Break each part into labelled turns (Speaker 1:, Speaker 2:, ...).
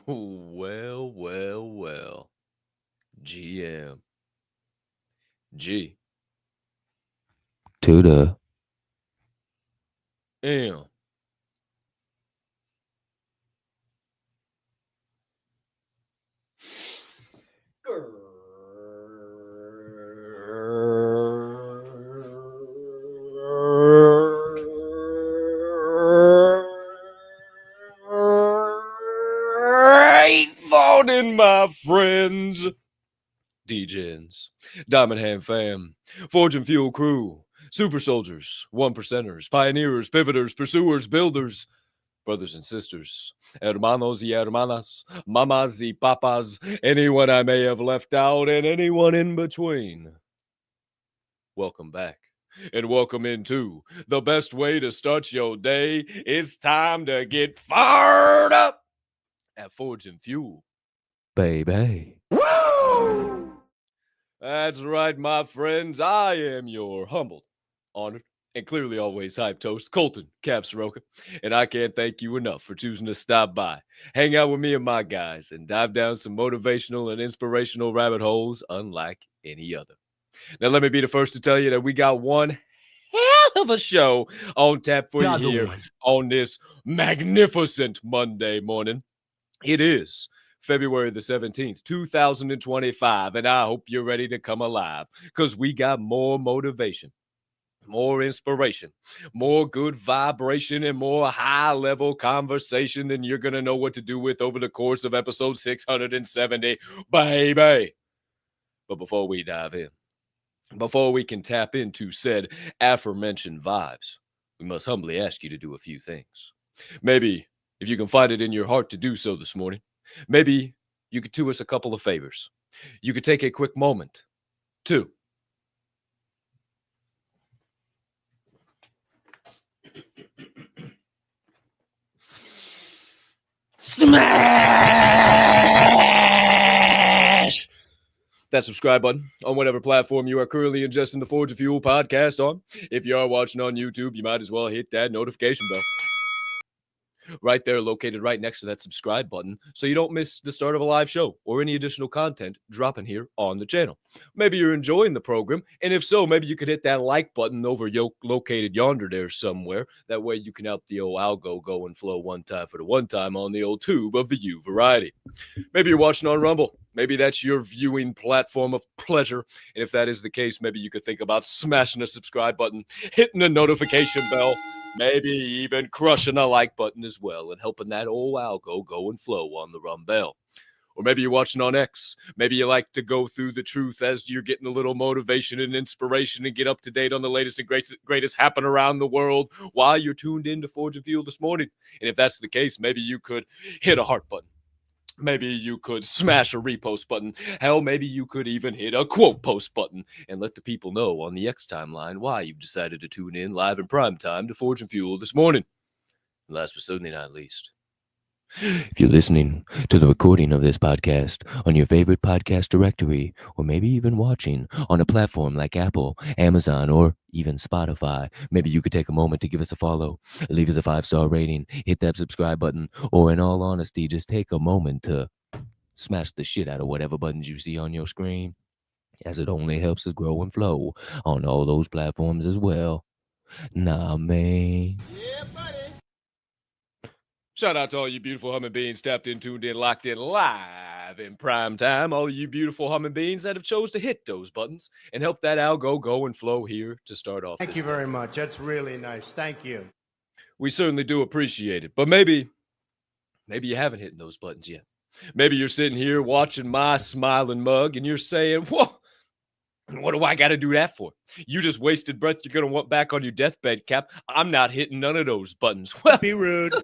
Speaker 1: Well, well, well. GM. G.
Speaker 2: To the
Speaker 1: M. Great morning, my friends. DJs, Diamond Hand fam, Forge and Fuel crew, super soldiers, one percenters, pioneers, pivoters, pursuers, builders, brothers and sisters, hermanos y hermanas, mamas y papas, anyone I may have left out, and anyone in between. Welcome back. And welcome into the best way to start your day. It's time to get fired up at Forge and Fuel.
Speaker 2: baby.
Speaker 1: That's right, my friends. I am your humbled, honored, and clearly always hyped host, Colton Capp Swirl One, and I can't thank you enough for choosing to stop by, hang out with me and my guys, and dive down some motivational and inspirational rabbit holes unlike any other. Now, let me be the first to tell you that we got one hell of a show on tap for you here on this magnificent Monday morning. It is February the 17th, 2025, and I hope you're ready to come alive because we got more motivation, more inspiration, more good vibration, and more high level conversation than you're going to know what to do with over the course of episode 670, baby. But before we dive in, before we can tap into said aforementioned vibes, we must humbly ask you to do a few things. Maybe, if you can find it in your heart to do so this morning, maybe you could do us a couple of favors. You could take a quick moment to smash that subscribe button on whatever platform you are currently ingesting the Forge of Fuel podcast on. If you are watching on YouTube, you might as well hit that notification bell right there, located right next to that subscribe button, so you don't miss the start of a live show or any additional content dropping here on the channel. Maybe you're enjoying the program, and if so, maybe you could hit that like button over located yonder there somewhere. That way you can help the old algo go and flow one time for the one time on the old tube of the U variety. Maybe you're watching on Rumble. Maybe that's your viewing platform of pleasure. And if that is the case, maybe you could think about smashing the subscribe button, hitting the notification bell, maybe even crushing a like button as well and helping that old algo go and flow on the Rumble. Or maybe you're watching on X. Maybe you like to go through the truth as you're getting a little motivation and inspiration and get up to date on the latest and greatest happen around the world while you're tuned in to Forge and Fuel this morning. And if that's the case, maybe you could hit a heart button. Maybe you could smash a repost button. Hell, maybe you could even hit a quote post button and let the people know on the X timeline why you've decided to tune in live in prime time to Forge and Fuel this morning. And last but certainly not least,
Speaker 2: If you're listening to the recording of this podcast on your favorite podcast directory, or maybe even watching on a platform like Apple, Amazon, or even Spotify, maybe you could take a moment to give us a follow, leave us a 5-star rating, hit that subscribe button, or in all honesty, just take a moment to smash the shit out of whatever buttons you see on your screen, as it only helps us grow and flow on all those platforms as well. Nah, man.
Speaker 3: Yeah, buddy.
Speaker 1: shout out to all you beautiful humming beings tapped in, tuned in, locked in live in prime time. All of you beautiful humming beings that have chose to hit those buttons and help that algo go and flow here to start off.
Speaker 3: Thank you very much. That's really nice. Thank you.
Speaker 1: We certainly do appreciate it. But maybe you haven't hit those buttons yet. Maybe you're sitting here watching my smiling mug and you're saying, whoa, what do I got to do that for? You just wasted breath. You're going to want back on your deathbed, Cap. I'm not hitting none of those buttons. Well,
Speaker 3: Be rude.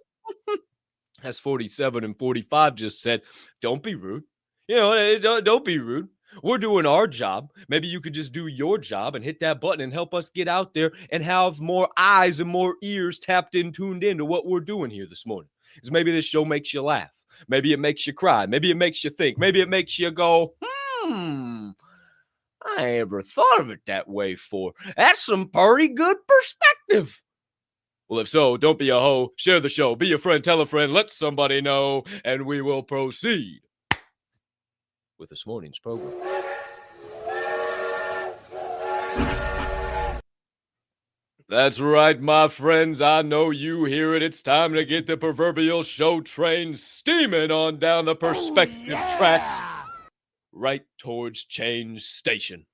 Speaker 1: as 47 and 45 just said, don't be rude. You know, don't be rude. We're doing our job. Maybe you could just do your job and hit that button and help us get out there and have more eyes and more ears tapped in, tuned in to what we're doing here this morning. Because maybe this show makes you laugh. Maybe it makes you cry. Maybe it makes you think. Maybe it makes you go, I ever thought of it that way for. That's some pretty good perspective. Well, if so, don't be a hoe. Share the show. Be a friend. Tell a friend. Let somebody know. And we will proceed with this morning's program. That's right, my friends. I know you hear it. It's time to get the proverbial show train steaming on down the perspective tracks right towards Change Station.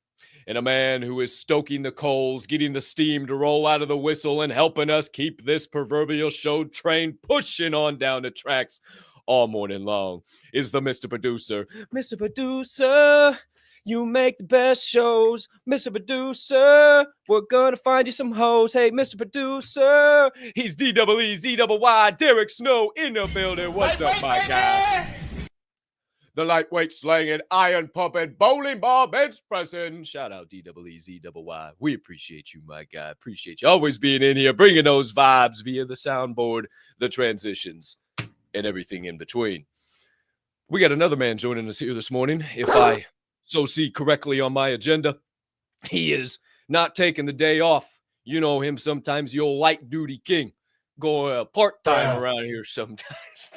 Speaker 1: And a man who is stoking the coals, getting the steam to roll out of the whistle, and helping us keep this proverbial show train pushing on down the tracks all morning long is the Mr. Producer. Mr. Producer, you make the best shows. Mr. Producer, we're gonna find you some hoes. Hey, Mr. Producer, he's D-double-E-Z-double-Y, Derek Snow in the building. What's up, my guy? The lightweight slanging, iron pumping, bowling ball bench pressing. Shout out D-double-E-Z-double-Y. We appreciate you, my guy. Appreciate you always being in here, bringing those vibes via the soundboard, the transitions, and everything in between. We got another man joining us here this morning. If I so see correctly on my agenda, he is not taking the day off. You know him sometimes, the old light duty king. Going part-time around here sometimes.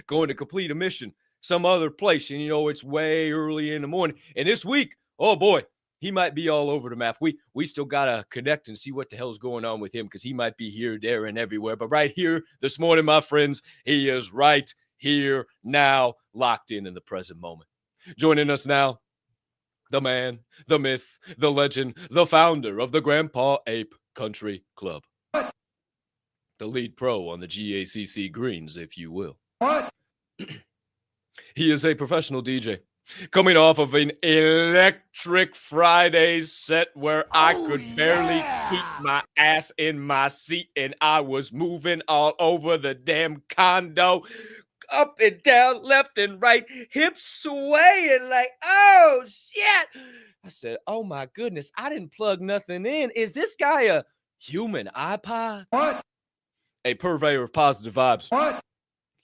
Speaker 1: Going to complete a mission some other place, and you know it's way early in the morning. And this week, oh boy, he might be all over the map. We still gotta connect and see what the hell's going on with him, because he might be here, there, and everywhere. But right here this morning, my friends, he is right here now, locked in the present moment. Joining us now, the man, the myth, the legend, the founder of the Grandpa Ape Country Club. The lead pro on the GACC greens, if you will.
Speaker 3: What?
Speaker 1: He is a professional DJ, coming off of an electric Friday set where I could barely keep my ass in my seat and I was moving all over the damn condo. up and down, left and right, hips swaying like, oh, shit. I said, oh, my goodness, I didn't plug nothing in. Is this guy a human iPod?
Speaker 3: What?
Speaker 1: A purveyor of positive vibes.
Speaker 3: What?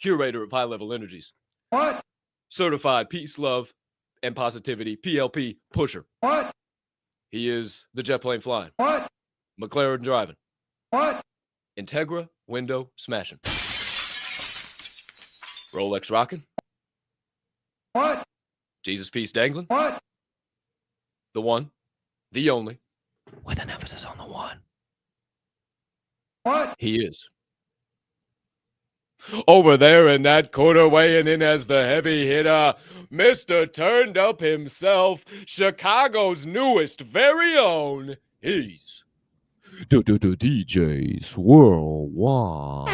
Speaker 1: Curator of high-level energies.
Speaker 3: What?
Speaker 1: Certified peace, love, and positivity, PLP pusher.
Speaker 3: What?
Speaker 1: He is the jet plane flying.
Speaker 3: What?
Speaker 1: McLaren driving.
Speaker 3: What?
Speaker 1: Integra window smashing. Rolex rocking.
Speaker 3: What?
Speaker 1: Jesus piece dangling.
Speaker 3: What?
Speaker 1: The one, the only,
Speaker 2: With an emphasis on the one.
Speaker 3: What?
Speaker 1: he is. Over there in that corner, weighing in as the heavy hitter, Mr. Turned Up himself, Chicago's newest very own. He's
Speaker 2: DJ Swirl One.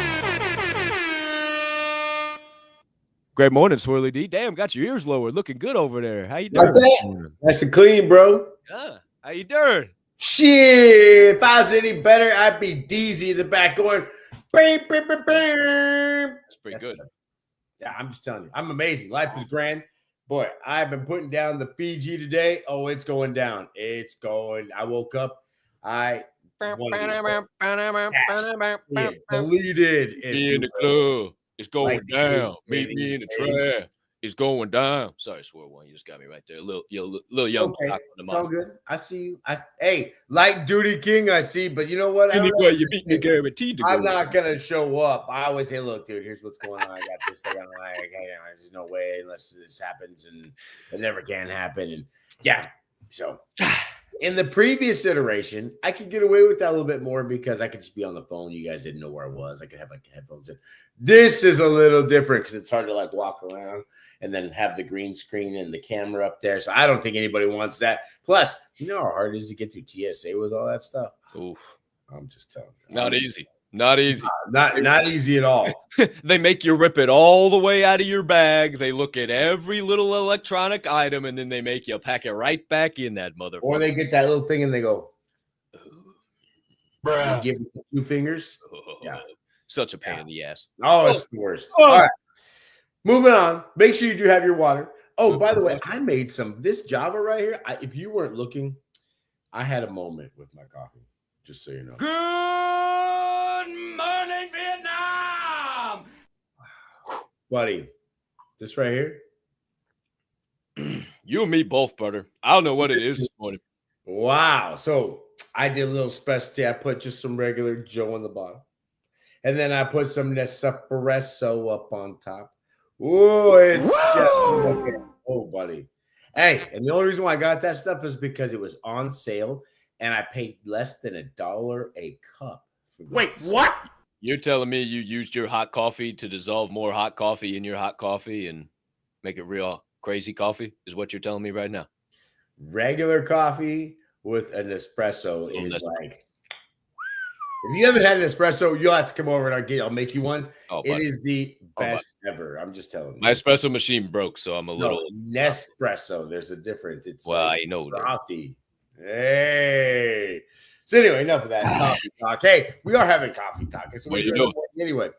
Speaker 1: Great morning, Swirly D. Damn, got your ears lowered. Looking good over there. How you
Speaker 4: Like
Speaker 1: doing?
Speaker 4: that? Nice and clean, bro.
Speaker 1: How you doing?
Speaker 4: Shit. If I was any better, I'd be Deezy in the back going, bam, bam, bam, bam.
Speaker 1: That's pretty good.
Speaker 4: Yeah, I'm just telling you. I'm amazing. Life is grand. Boy, I've been putting down the Fiji today. Oh, it's going down. It's going. I woke up. I deleted.
Speaker 1: Me in the club. It's going
Speaker 4: Like
Speaker 1: down.
Speaker 4: this,
Speaker 1: Meet me in the
Speaker 4: ladies.
Speaker 1: trap. It's going down. Sorry, Swirl One. You just got me right there. A little young.
Speaker 4: Okay,
Speaker 1: cock on the
Speaker 4: it's all
Speaker 1: mouth.
Speaker 4: good. I see you. Hey, like Duty King, I see, but you know what? I don't know.
Speaker 1: Anyway, you beat me guaranteed to
Speaker 4: I'm
Speaker 1: go.
Speaker 4: not gonna show up. I always say, "Look, dude, here's what's going on. I got this. I got there's no way unless this happens, and it never can happen." And yeah, so in the previous iteration, I could get away with that a little bit more because I could just be on the phone. You guys didn't know where I was. I could have like headphones in. This is a little different because it's hard to like walk around and then have the green screen and the camera up there. So I don't think anybody wants that. Plus, you know how hard it is to get through TSA with all that stuff.
Speaker 1: Oof.
Speaker 4: I'm just telling you.
Speaker 1: Not easy. Not easy.
Speaker 4: Not easy at all.
Speaker 1: They make you rip it all the way out of your bag. They look at every little electronic item, and then they make you pack it right back in that motherfucker.
Speaker 4: Or they get that little thing and they go,
Speaker 3: Bruh.
Speaker 4: give it 2 fingers. Yeah.
Speaker 1: Such a pain in the ass.
Speaker 4: Oh, it's the worst.
Speaker 1: Oh.
Speaker 4: All right. Moving on. Make sure you do have your water. Oh, by the way, I made this Java right here. If you weren't looking, I had a moment with my coffee, just so you know.
Speaker 1: Good morning, Vietnam.
Speaker 4: Buddy, this right here.
Speaker 1: You and me both, brother. I don't know what it is this morning.
Speaker 4: Wow. So I did a little specialty. I put just some regular Joe on the bottom. And then I put some Nespresso up on top. Oh, it's just oh, buddy. Hey, and the only reason why I got that stuff is because it was on sale and I paid less than $1 a cup.
Speaker 3: Wait, what?
Speaker 1: You're telling me you used your hot coffee to dissolve more hot coffee in your hot coffee and make it real crazy coffee is what you're telling me right now.
Speaker 4: Regular coffee with an espresso is like, if you haven't had an espresso, you'll have to come over and I'll make you one.
Speaker 1: Oh,
Speaker 4: it is the best ever. I'm just telling you.
Speaker 1: My espresso machine broke, so I'm a little
Speaker 4: Nespresso. There's a difference. It's
Speaker 1: well,
Speaker 4: like
Speaker 1: I know that.
Speaker 4: frothy. Hey. So anyway, enough of that coffee talk. Hey, we are having coffee talk. So
Speaker 1: What are you doing?
Speaker 4: Anyway,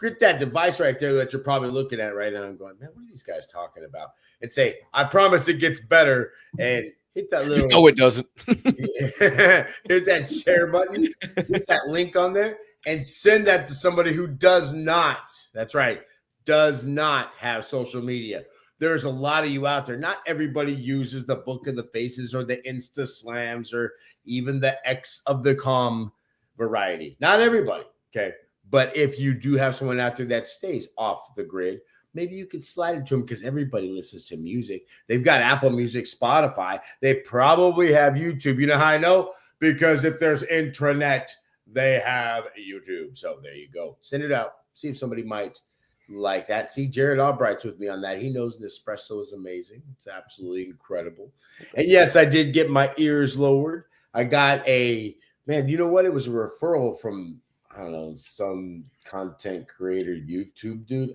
Speaker 4: get that device right there that you're probably looking at right now and going, man, what are these guys talking about? And say, I promise it gets better. And hit that little.
Speaker 1: No, it doesn't.
Speaker 4: Hit that share button. Hit that link on there and send that to somebody who does not. That's right. Does not have social media. There's a lot of you out there. Not everybody uses the Book of the Faces or the Insta Slams or even the X of the Com variety. Not everybody. Okay. But if you do have someone out there that stays off the grid, maybe you could slide it to them because everybody listens to music. They've got Apple Music, Spotify. They probably have YouTube. You know how I know? Because if there's intranet, they have YouTube. So there you go. Send it out. See if somebody might like that. See, Jared Albright's with me on that. He knows Nespresso is amazing. It's absolutely incredible. And yes, I did get my ears lowered. I got man, you know what? It was a referral from, I don't know, some content creator, YouTube dude.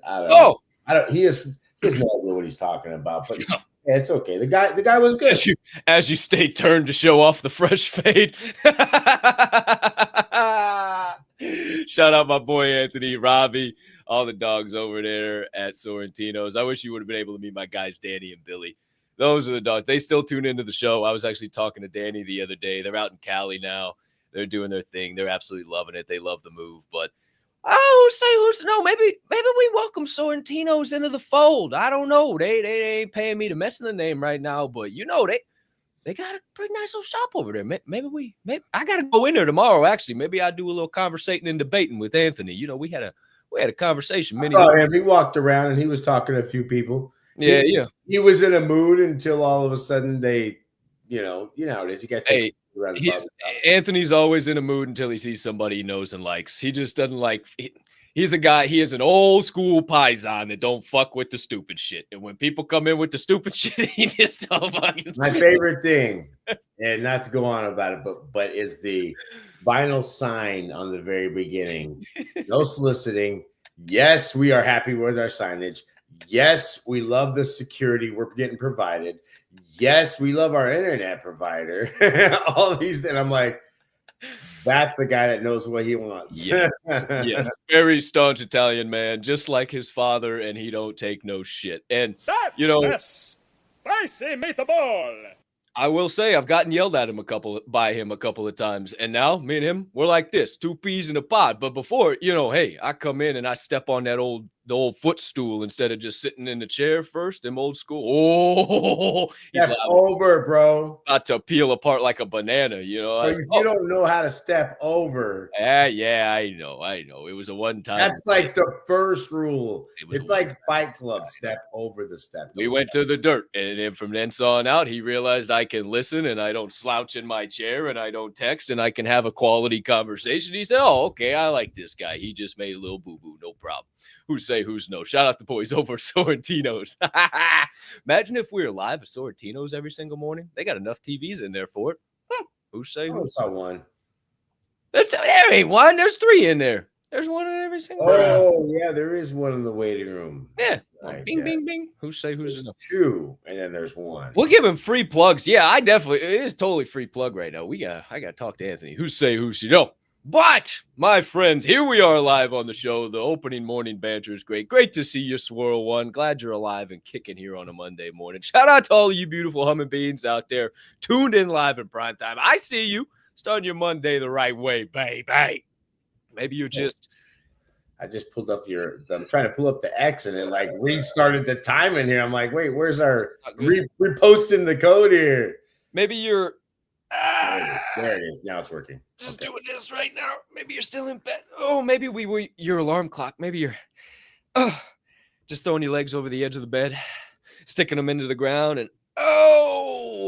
Speaker 4: He has no idea what he's talking about, but yeah, it's okay. The guy was good.
Speaker 1: As you stay turned to show off the fresh fade. Shout out my boy Anthony, Robbie, all the dogs over there at Sorrentino's. I wish you would have been able to meet my guys, Danny and Billy. Those are the dogs. They still tune into the show. I was actually talking to Danny the other day. They're out in Cali now. They're doing their thing. They're absolutely loving it. They love the move. But who's to know? Maybe we welcome Sorrentino's into the fold. I don't know. They ain't paying me to mention the name right now, but they got a pretty nice little shop over there. Maybe I gotta go in there tomorrow. Actually, maybe I do a little conversating and debating with Anthony. We had a conversation.
Speaker 4: I saw him. He walked around and he was talking to a few people.
Speaker 1: Yeah.
Speaker 4: He was in a mood until all of a sudden they, how it is. You got to
Speaker 1: Anthony's always in a mood until he sees somebody he knows and likes. He just doesn't like. He's a guy. He is an old school paisan that don't fuck with the stupid shit. And when people come in with the stupid shit, he just don't fucking.
Speaker 4: My favorite thing, and not to go on about it, but is the vinyl sign on the very beginning. No soliciting. Yes, we are happy with our signage. Yes, we love the security we're getting provided. Yes, we love our internet provider. All these, and I'm like, that's a guy that knows what he wants.
Speaker 1: Yes. Very staunch Italian man, just like his father, and he don't take no shit. And
Speaker 3: That's spicy meatball.
Speaker 1: I will say I've gotten yelled at by him a couple of times, and now me and him, we're like this, 2 peas in a pod. But before, hey, I come in and I step on the old footstool instead of just sitting in the chair first. Them old school. Oh, he's
Speaker 4: over, bro.
Speaker 1: About to peel apart like a banana.
Speaker 4: You don't know how to step over.
Speaker 1: Yeah, I know. It was a one time.
Speaker 4: That's like the first rule. It's like Fight Club. Step over the step.
Speaker 1: We went to the dirt, and then from then on out, he realized I can listen, and I don't slouch in my chair, and I don't text, and I can have a quality conversation. He said, "Oh, okay, I like this guy. He just made a little boo boo, no problem." Who's say, who's no? Shout out the boys over Sorrentino's. Imagine if we were live at Sorrentino's every single morning. They got enough TVs in there for it. Who's say, who's
Speaker 4: saw one?
Speaker 1: There ain't one. There's 3 in there. There's one in every single room.
Speaker 4: Oh, yeah, there is one in the waiting room.
Speaker 1: Yeah. Right, bing, bing, bing. Who's say, who's no?
Speaker 4: 2, and then there's 1.
Speaker 1: We'll give him free plugs. Yeah, it is totally free plug right now. I got to talk to Anthony. Who's say, who's no? But, my friends, here we are live on the show. The opening morning banter is great. Great to see you, Swirl One. Glad you're alive and kicking here on a Monday morning. Shout out to all of you beautiful humming beings out there tuned in live in prime time. I see you starting your Monday the right way, baby. Maybe you're just...
Speaker 4: I just pulled up I'm trying to pull up the X and it like restarted the time in here. I'm like, wait, where's our reposting the code here?
Speaker 1: Maybe you're...
Speaker 4: there it is. Now it's working.
Speaker 1: Just doing this right now. Maybe you're still in bed. Oh, maybe your alarm clock. Maybe you're just throwing your legs over the edge of the bed, sticking them into the ground, and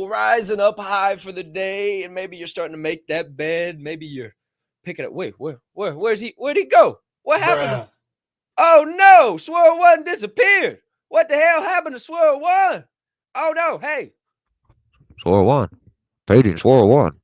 Speaker 1: rising up high for the day. And maybe you're starting to make that bed. Maybe you're picking up. Wait, where'd he go? What happened? Oh no, Swirl One disappeared. What the hell happened to Swirl One? Oh no, hey.
Speaker 2: Swirl One. Paging Swirl One.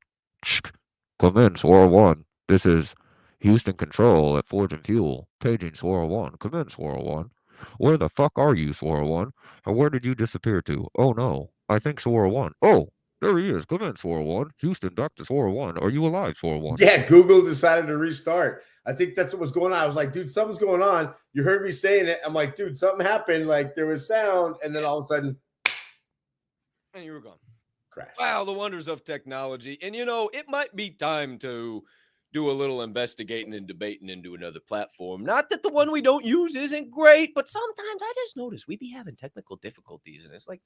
Speaker 2: Come in, Swirl One. This is Houston Control at Forge and Fuel. Paging Swirl One. Come in, Swirl One. Where the fuck are you, Swirl One? Or where did you disappear to? Oh no, I think Swirl One. Oh, there he is. Come in, Swirl One. Houston, back to Swirl One. Are you alive, Swirl One?
Speaker 4: Yeah, Google decided to restart. I think that's what was going on. I was like, dude, something's going on. You heard me saying it. I'm like, dude, something happened. Like there was sound, and then all of a sudden,
Speaker 1: and you were gone.
Speaker 4: Crash.
Speaker 1: Wow, the wonders of technology. And it might be time to do a little investigating and debating into another platform. Not that the one we don't use isn't great, but sometimes I just notice we be having technical difficulties, and it's like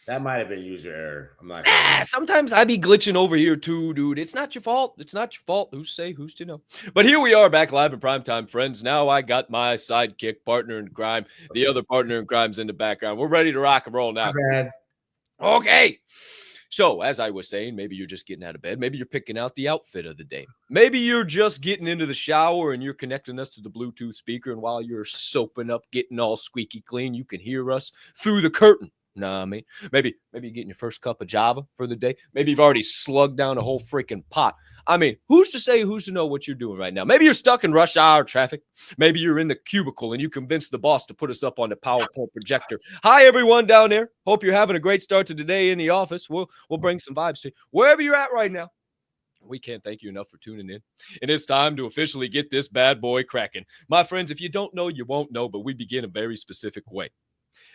Speaker 4: That might have been user error. I'm not.
Speaker 1: Sometimes I be glitching over here too, dude. It's not your fault. It's not your fault. Who's to know? But here we are back live in primetime, friends. Now I got my sidekick partner in crime. The other partner in crime's in the background. We're ready to rock and roll now. Okay. So, as I was saying, maybe you're just getting out of bed. Maybe you're picking out the outfit of the day. Maybe you're just getting into the shower and you're connecting us to the Bluetooth speaker. And while you're soaping up, getting all squeaky clean, you can hear us through the curtain. Nah, I mean, maybe you're getting your first cup of Java for the day. Maybe you've already slugged down a whole freaking pot. I mean, who's to know what you're doing right now? Maybe you're stuck in rush hour traffic. Maybe you're in the cubicle and you convinced the boss to put us up on the PowerPoint projector. Hi, everyone down there. Hope you're having a great start to the day in the office. We'll bring some vibes to you. Wherever you're at right now, We can't thank you enough for tuning in. And it's time to officially get this bad boy cracking. My friends, if you don't know, you won't know, but we begin a very specific way.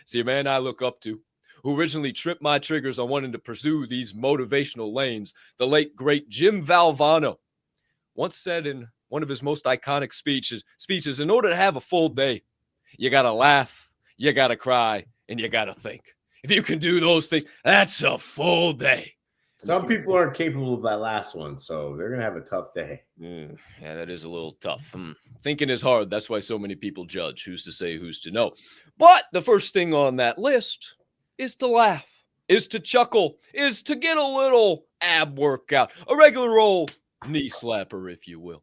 Speaker 1: See, a man I look up to, who originally tripped my triggers on wanting to pursue these motivational lanes, the late, great Jim Valvano, once said in one of his most iconic speeches, in order to have a full day, you got to laugh, you got to cry, and you got to think. If you can do those things, that's a full day.
Speaker 4: Some people aren't capable of that last one, so they're going to have a tough day.
Speaker 1: Yeah, that is a little tough. Thinking is hard. That's why so many people judge. Who's to say, who's to know? But the first thing on that list is to laugh, is to chuckle, is to get a little ab workout, a regular old knee slapper, if you will.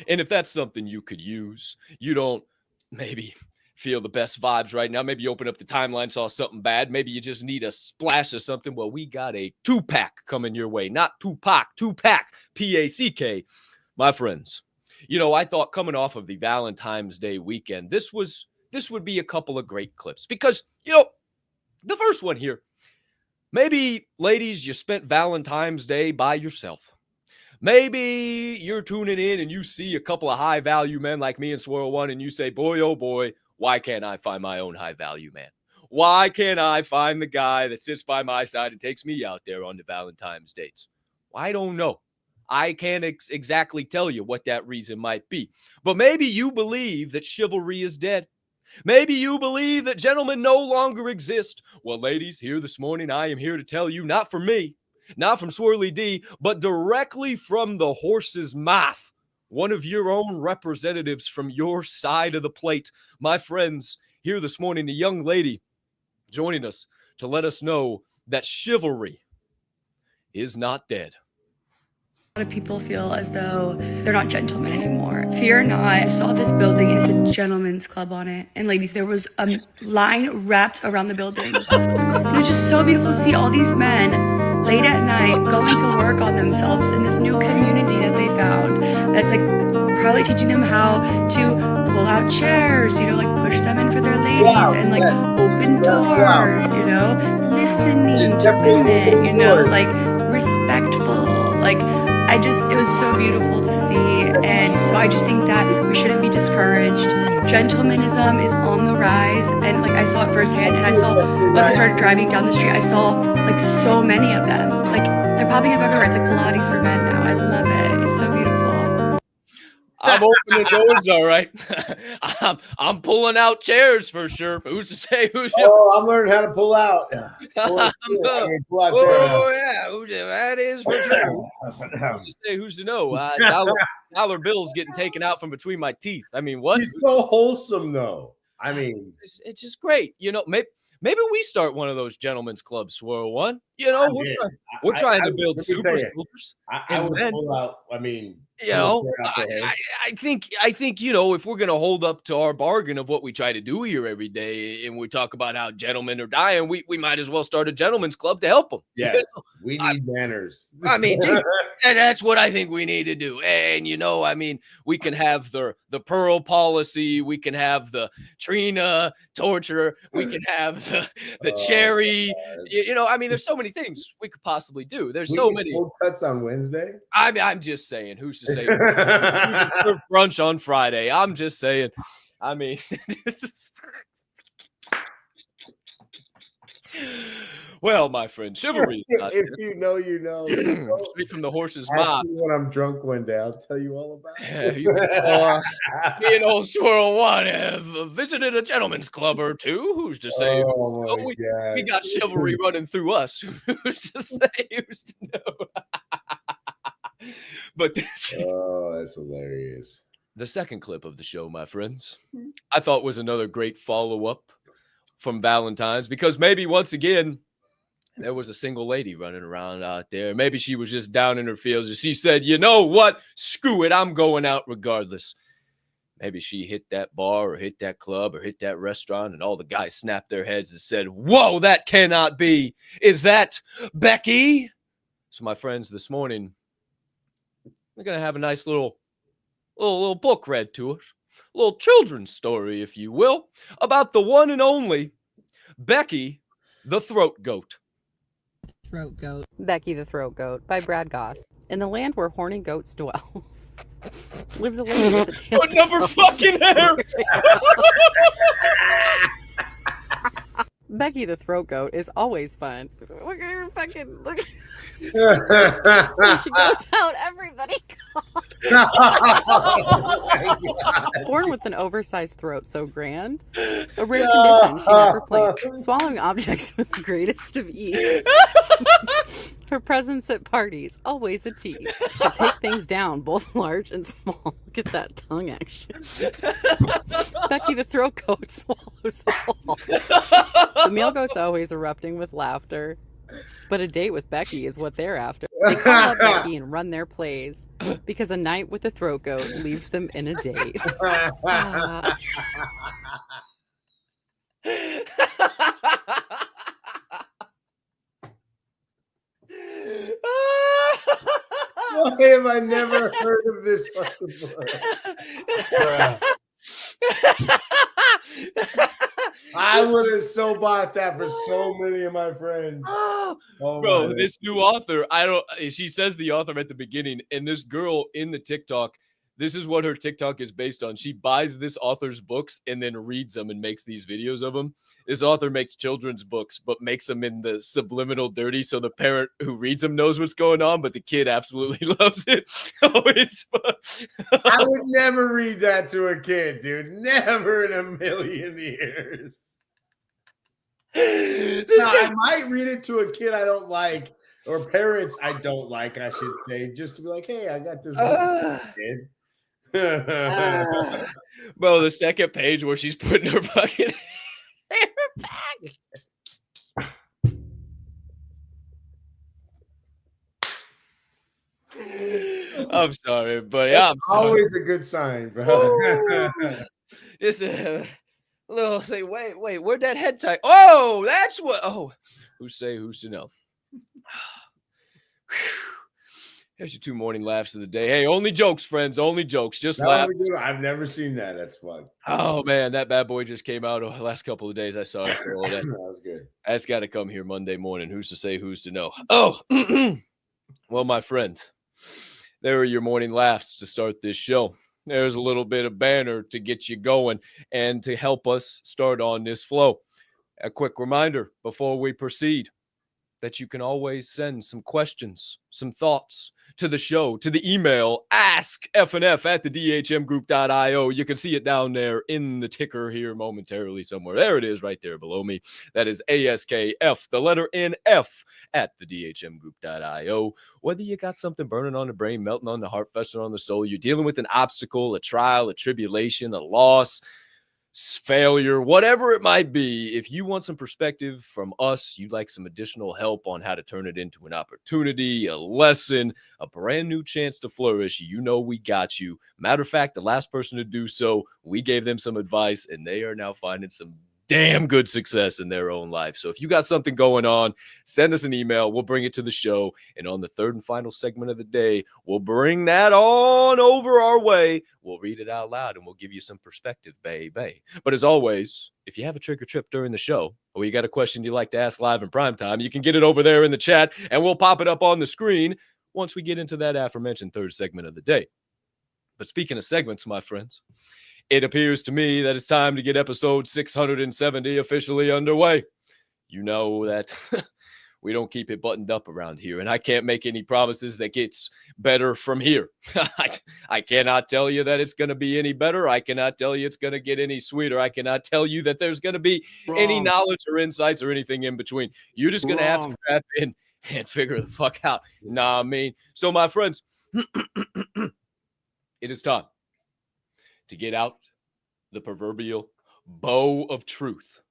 Speaker 1: And if that's something you could use, you don't maybe feel the best vibes right now. Maybe you open up the timeline, saw something bad. Maybe you just need a splash of something. Well, we got a 2-pack coming your way. Not Tupac, 2-pack, P-A-C-K. My friends, I thought coming off of the Valentine's Day weekend, this would be a couple of great clips. Because, the first one here, maybe, ladies, you spent Valentine's Day by yourself. Maybe you're tuning in and you see a couple of high-value men like me and Swirl One, and you say, boy, oh boy, why can't I find my own high-value man? Why can't I find the guy that sits by my side and takes me out there on the Valentine's dates? Well, I don't know. I can't exactly tell you what that reason might be. But maybe you believe that chivalry is dead. Maybe you believe that gentlemen no longer exist. Well, ladies, here this morning, I am here to tell you, not from me, not from Swirly D, but directly from the horse's mouth. One of your own representatives from your side of the plate. My friends, here this morning, a young lady joining us to let us know that chivalry is not dead.
Speaker 5: A lot of people feel as though they're not gentlemen anymore. Fear not, I saw this building, it's a gentleman's club on it. And ladies, there was a line wrapped around the building. It was just so beautiful to see all these men late at night going to work on themselves in this new community that they found. That's like probably teaching them how to pull out chairs, push them in for their ladies and open doors, listening to women, respectful, it was so beautiful to see. And so I just think that we shouldn't be discouraged. Gentlemanism is on the rise, and I saw it firsthand. And I saw, once I started driving down the street, I saw so many of them. They're popping up everywhere. It's like Pilates for men now. I love it. It's so beautiful.
Speaker 1: I'm opening doors, all right. I'm pulling out chairs for sure. Who's to say who's?
Speaker 4: Oh, I'm learning how to pull out. Pull out
Speaker 1: that is for sure. Who's to say who's to know? Dollar bills getting taken out from between my teeth. I mean, what?
Speaker 4: He's so wholesome, though. I mean,
Speaker 1: it's just great. Maybe we start one of those gentlemen's clubs, Swirl One. We're trying to build super soldiers.
Speaker 4: I would pull out. I mean,
Speaker 1: I think if we're gonna hold up to our bargain of what we try to do here every day, and we talk about how gentlemen are dying, we might as well start a gentlemen's club to help them.
Speaker 4: Yes, we need manners.
Speaker 1: I mean, and that's what I think we need to do. And we can have the Pearl policy, we can have the Trina torture, we can have the cherry. There's so many things we could possibly do. There's so many
Speaker 4: cold cuts on Wednesday.
Speaker 1: I'm just saying, who's to say serve brunch on Friday? I'm just saying. I mean, well, my friend, chivalry.
Speaker 4: If you know, you know.
Speaker 1: Straight from the horse's
Speaker 4: Ask
Speaker 1: mouth.
Speaker 4: me when I'm drunk one day, I'll tell you all about it.
Speaker 1: Me and old Swirl One have visited a gentleman's club or two. Who's to say? We got chivalry running through us. Who's to say? Who's to know? But that's
Speaker 4: hilarious.
Speaker 1: The second clip of the show, my friends, I thought was another great follow-up from Valentine's, because maybe once again there was a single lady running around out there. Maybe she was just down in her feels and she said, you know what? Screw it. I'm going out regardless. Maybe she hit that bar or hit that club or hit that restaurant and all the guys snapped their heads and said, whoa, that cannot be. Is that Becky? So my friends, this morning, we're going to have a nice little book read to us. A little children's story, if you will, about the one and only Becky the Throat Goat.
Speaker 6: Becky the Throat Goat by Brad Goss. In the land where horny goats dwell, lives a lady with a tail.
Speaker 1: What number fucking hair?
Speaker 6: Becky the throat goat is always fun. Look at her fucking look. She goes out, everybody Born with an oversized throat so grand, a rare condition she never played, swallowing objects with the greatest of ease. Her presence at parties, always a tease. She'll take things down, both large and small. Look at that tongue action. Becky the throat goat swallows all. The male goat's always erupting with laughter. But a date with Becky is what they're after. They call up Becky and run their plays because a night with the throat goat leaves them in a daze.
Speaker 4: Why have I never heard of this fucking book? I would have so bought that for so many of my friends. Oh,
Speaker 1: bro, this new author, she says the author at the beginning, and this girl in the TikTok, this is what her TikTok is based on. She buys this author's books and then reads them and makes these videos of them. This author makes children's books, but makes them in the subliminal dirty, so the parent who reads them knows what's going on, but the kid absolutely loves it.
Speaker 4: I would never read that to a kid, dude. Never in a million years. I might read it to a kid I don't like, or parents I don't like, I should say, just to be like, hey, I got this book, kid.
Speaker 1: Bro, the second page where she's putting her fucking hair back. I'm sorry, but yeah,
Speaker 4: always a good sign, bro.
Speaker 1: It's a little say, wait, where'd that head tie? Oh, that's what. Oh, who's to know? Here's your 2 morning laughs of the day. Hey, only jokes, friends. Only jokes. Just laugh.
Speaker 4: I've never seen that. That's fun.
Speaker 1: Oh, man. That bad boy just came out the last couple of days. I saw it. So that
Speaker 4: was good.
Speaker 1: That's got to come here Monday morning. Who's to say, who's to know? Oh, well, my friends, there are your morning laughs to start this show. There's a little bit of banter to get you going and to help us start on this flow. A quick reminder before we proceed that you can always send some questions, some thoughts to the show, to the email, askfnf@thedhmgroup.io. You can see it down there in the ticker here momentarily somewhere. There it is right there below me. That is ASKF, the letter NF @thedhmgroup.io. Whether you got something burning on the brain, melting on the heart, festering on the soul, you're dealing with an obstacle, a trial, a tribulation, a loss, failure, whatever it might be, if you want some perspective from us, you'd like some additional help on how to turn it into an opportunity, a lesson, a brand new chance to flourish, you know we got you. Matter of fact, the last person to do so, we gave them some advice, and they are now finding some damn good success in their own life. So if you got something going on, send us an email. We'll bring it to the show. And on the third and final segment of the day, we'll bring that on over our way. We'll read it out loud and we'll give you some perspective, baby. But as always, if you have a trick or trip during the show, or you got a question you'd like to ask live in prime time, you can get it over there in the chat and we'll pop it up on the screen once we get into that aforementioned third segment of the day. But speaking of segments, my friends, it appears to me that it's time to get episode 670 officially underway. You know that we don't keep it buttoned up around here, and I can't make any promises that gets better from here. I cannot tell you that it's going to be any better. I cannot tell you it's going to get any sweeter. I cannot tell you that there's going to be any knowledge or insights or anything in between. You're just going to have to strap in and figure the fuck out. Nah, I mean, so my friends, it is time to get out the proverbial bow of truth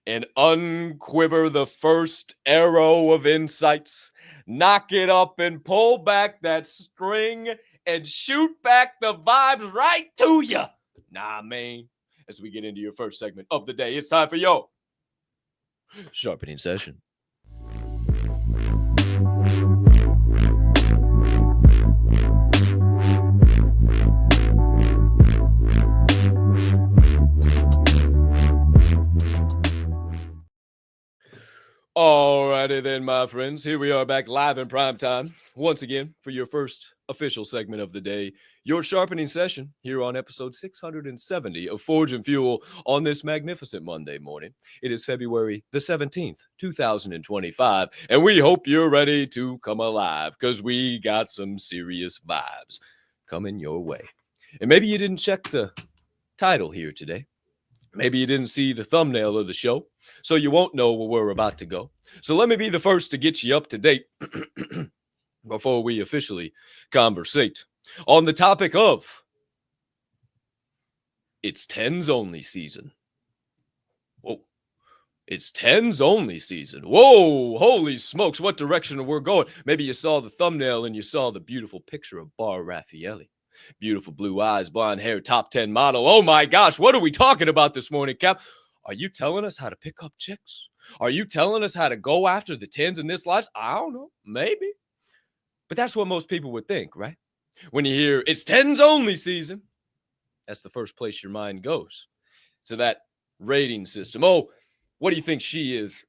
Speaker 1: and unquiver the first arrow of insights. Knock it up and pull back that string and shoot back the vibes right to you. Nah, man. As we get into your first segment of the day, it's time for your Sharpening Session. Alrighty then, my friends. Here we are back live in prime time once again for your first official segment of the day, your sharpening session here on episode 670 of Forge and Fuel on this magnificent Monday morning. It is February the 17th, 2025, and we hope you're ready to come alive because we got some serious vibes coming your way. And maybe you didn't check the title here today. Maybe you didn't see the thumbnail of the show, so you won't know where we're about to go. So let me be the first to get you up to date before we officially conversate on the topic of it's tens only season. Whoa. It's tens only season. Whoa, holy smokes, what direction we're going. Maybe you saw the thumbnail and you saw the beautiful picture of Bar Raffaelli. Beautiful blue eyes, blonde hair, top 10 model. Oh my gosh, what are we talking about this morning, Cap? Are you telling us how to pick up chicks? Are you telling us how to go after the tens in this life? I don't know, maybe. But that's what most people would think, right? When you hear it's tens only season, that's the first place your mind goes. To that rating system. Oh, what do you think she is?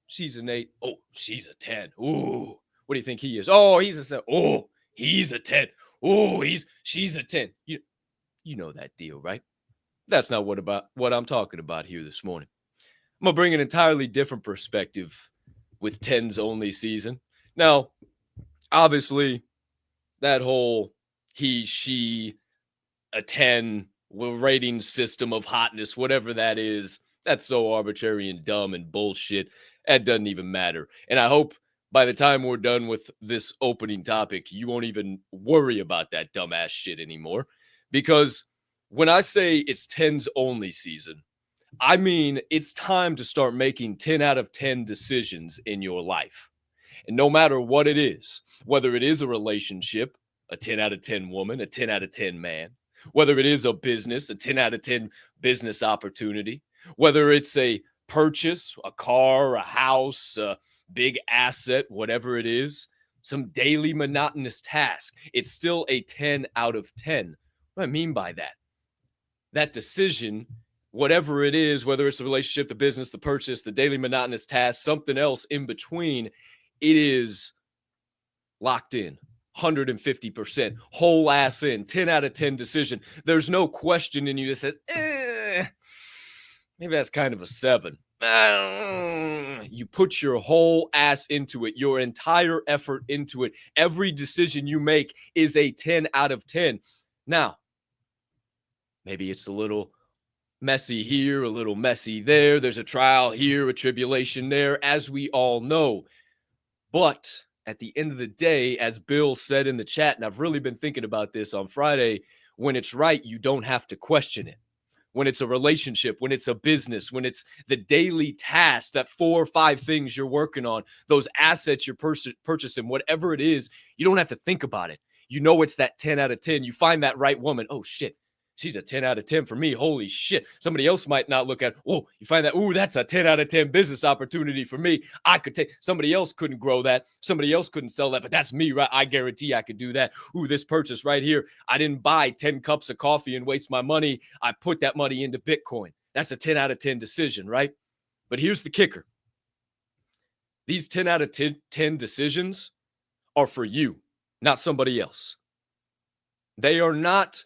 Speaker 1: She's an 8. Oh, she's a 10. Ooh, what do you think he is? Oh, he's a 7. Oh, he's a 10. Oh, she's a 10. You know that deal, right? That's not what I'm talking about here this morning. I'm gonna bring an entirely different perspective with tens only season. Now, obviously, that whole he, she, a 10 rating system of hotness, whatever that is, that's so arbitrary and dumb and bullshit. That doesn't even matter. And I hope by the time we're done with this opening topic, you won't even worry about that dumbass shit anymore. Because when I say it's tens only season, I mean it's time to start making 10 out of 10 decisions in your life. And no matter what it is, whether it is a relationship, a 10 out of 10 woman, a 10 out of 10 man, whether it is a business, a 10 out of 10 business opportunity, whether it's a purchase, a car, a house, a big asset, whatever it is, some daily monotonous task, it's still a 10 out of 10. What do I mean by that? That decision, whatever it is, whether it's the relationship, the business, the purchase, the daily monotonous task, something else in between, it is locked in. 150%, whole ass in, 10 out of 10 decision. There's no question in you that said, maybe that's kind of a 7. You put your whole ass into it, your entire effort into it. Every decision you make is a 10 out of 10. Now, maybe it's a little messy here, a little messy there. There's a trial here, a tribulation there, as we all know. But at the end of the day, as Bill said in the chat, and I've really been thinking about this on Friday, when it's right, you don't have to question it. When it's a relationship, when it's a business, when it's the daily task, that 4 or 5 things you're working on, those assets you're purchasing, whatever it is, you don't have to think about it. You know it's that 10 out of 10. You find that right woman. Oh, shit. She's a 10 out of 10 for me. Holy shit. Somebody else might not look at, oh, you find that, ooh, that's a 10 out of 10 business opportunity for me. I could take, somebody else couldn't grow that. Somebody else couldn't sell that, but that's me, right? I guarantee I could do that. Ooh, this purchase right here. I didn't buy 10 cups of coffee and waste my money. I put that money into Bitcoin. That's a 10 out of 10 decision, right? But here's the kicker. These 10 out of 10 decisions are for you, not somebody else. They are not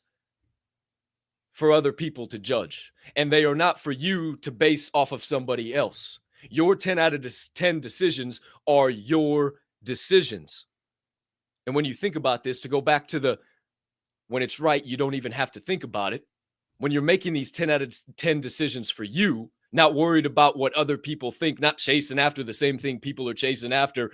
Speaker 1: for other people to judge, and they are not for you to base off of somebody else. Your 10 out of 10 decisions are your decisions. And when you think about this, to go back to when it's right, you don't even have to think about it. When you're making these 10 out of 10 decisions for you, not worried about what other people think, not chasing after the same thing people are chasing after,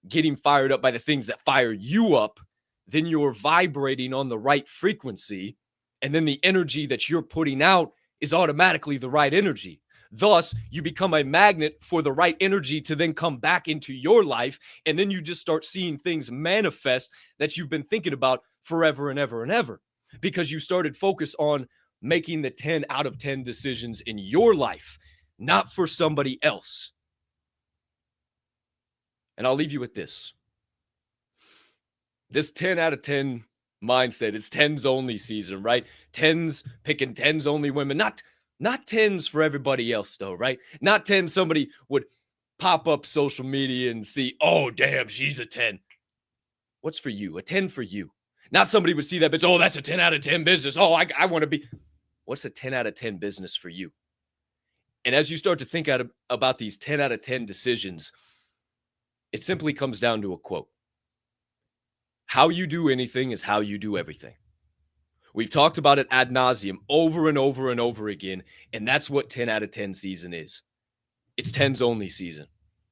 Speaker 1: getting fired up by the things that fire you up, then you're vibrating on the right frequency. And then the energy that you're putting out is automatically the right energy. Thus, you become a magnet for the right energy to then come back into your life. And then you just start seeing things manifest that you've been thinking about forever and ever and ever. Because you started focus on making the 10 out of 10 decisions in your life, not for somebody else. And I'll leave you with this. This 10 out of 10 mindset. It's tens only season, right? Tens, picking tens only women, not tens for everybody else though, right? Not 10 somebody would pop up social media and see, oh, damn, she's a 10. What's for you? A 10 for you. Not somebody would see that bitch, oh, that's a 10 out of 10 business. Oh, I want to be. What's a 10 out of 10 business for you? And as you start to think about these 10 out of 10 decisions, it simply comes down to a quote. How you do anything is how you do everything. We've talked about it ad nauseum over and over and over again, and that's what 10 out of 10 season is. It's 10s only season.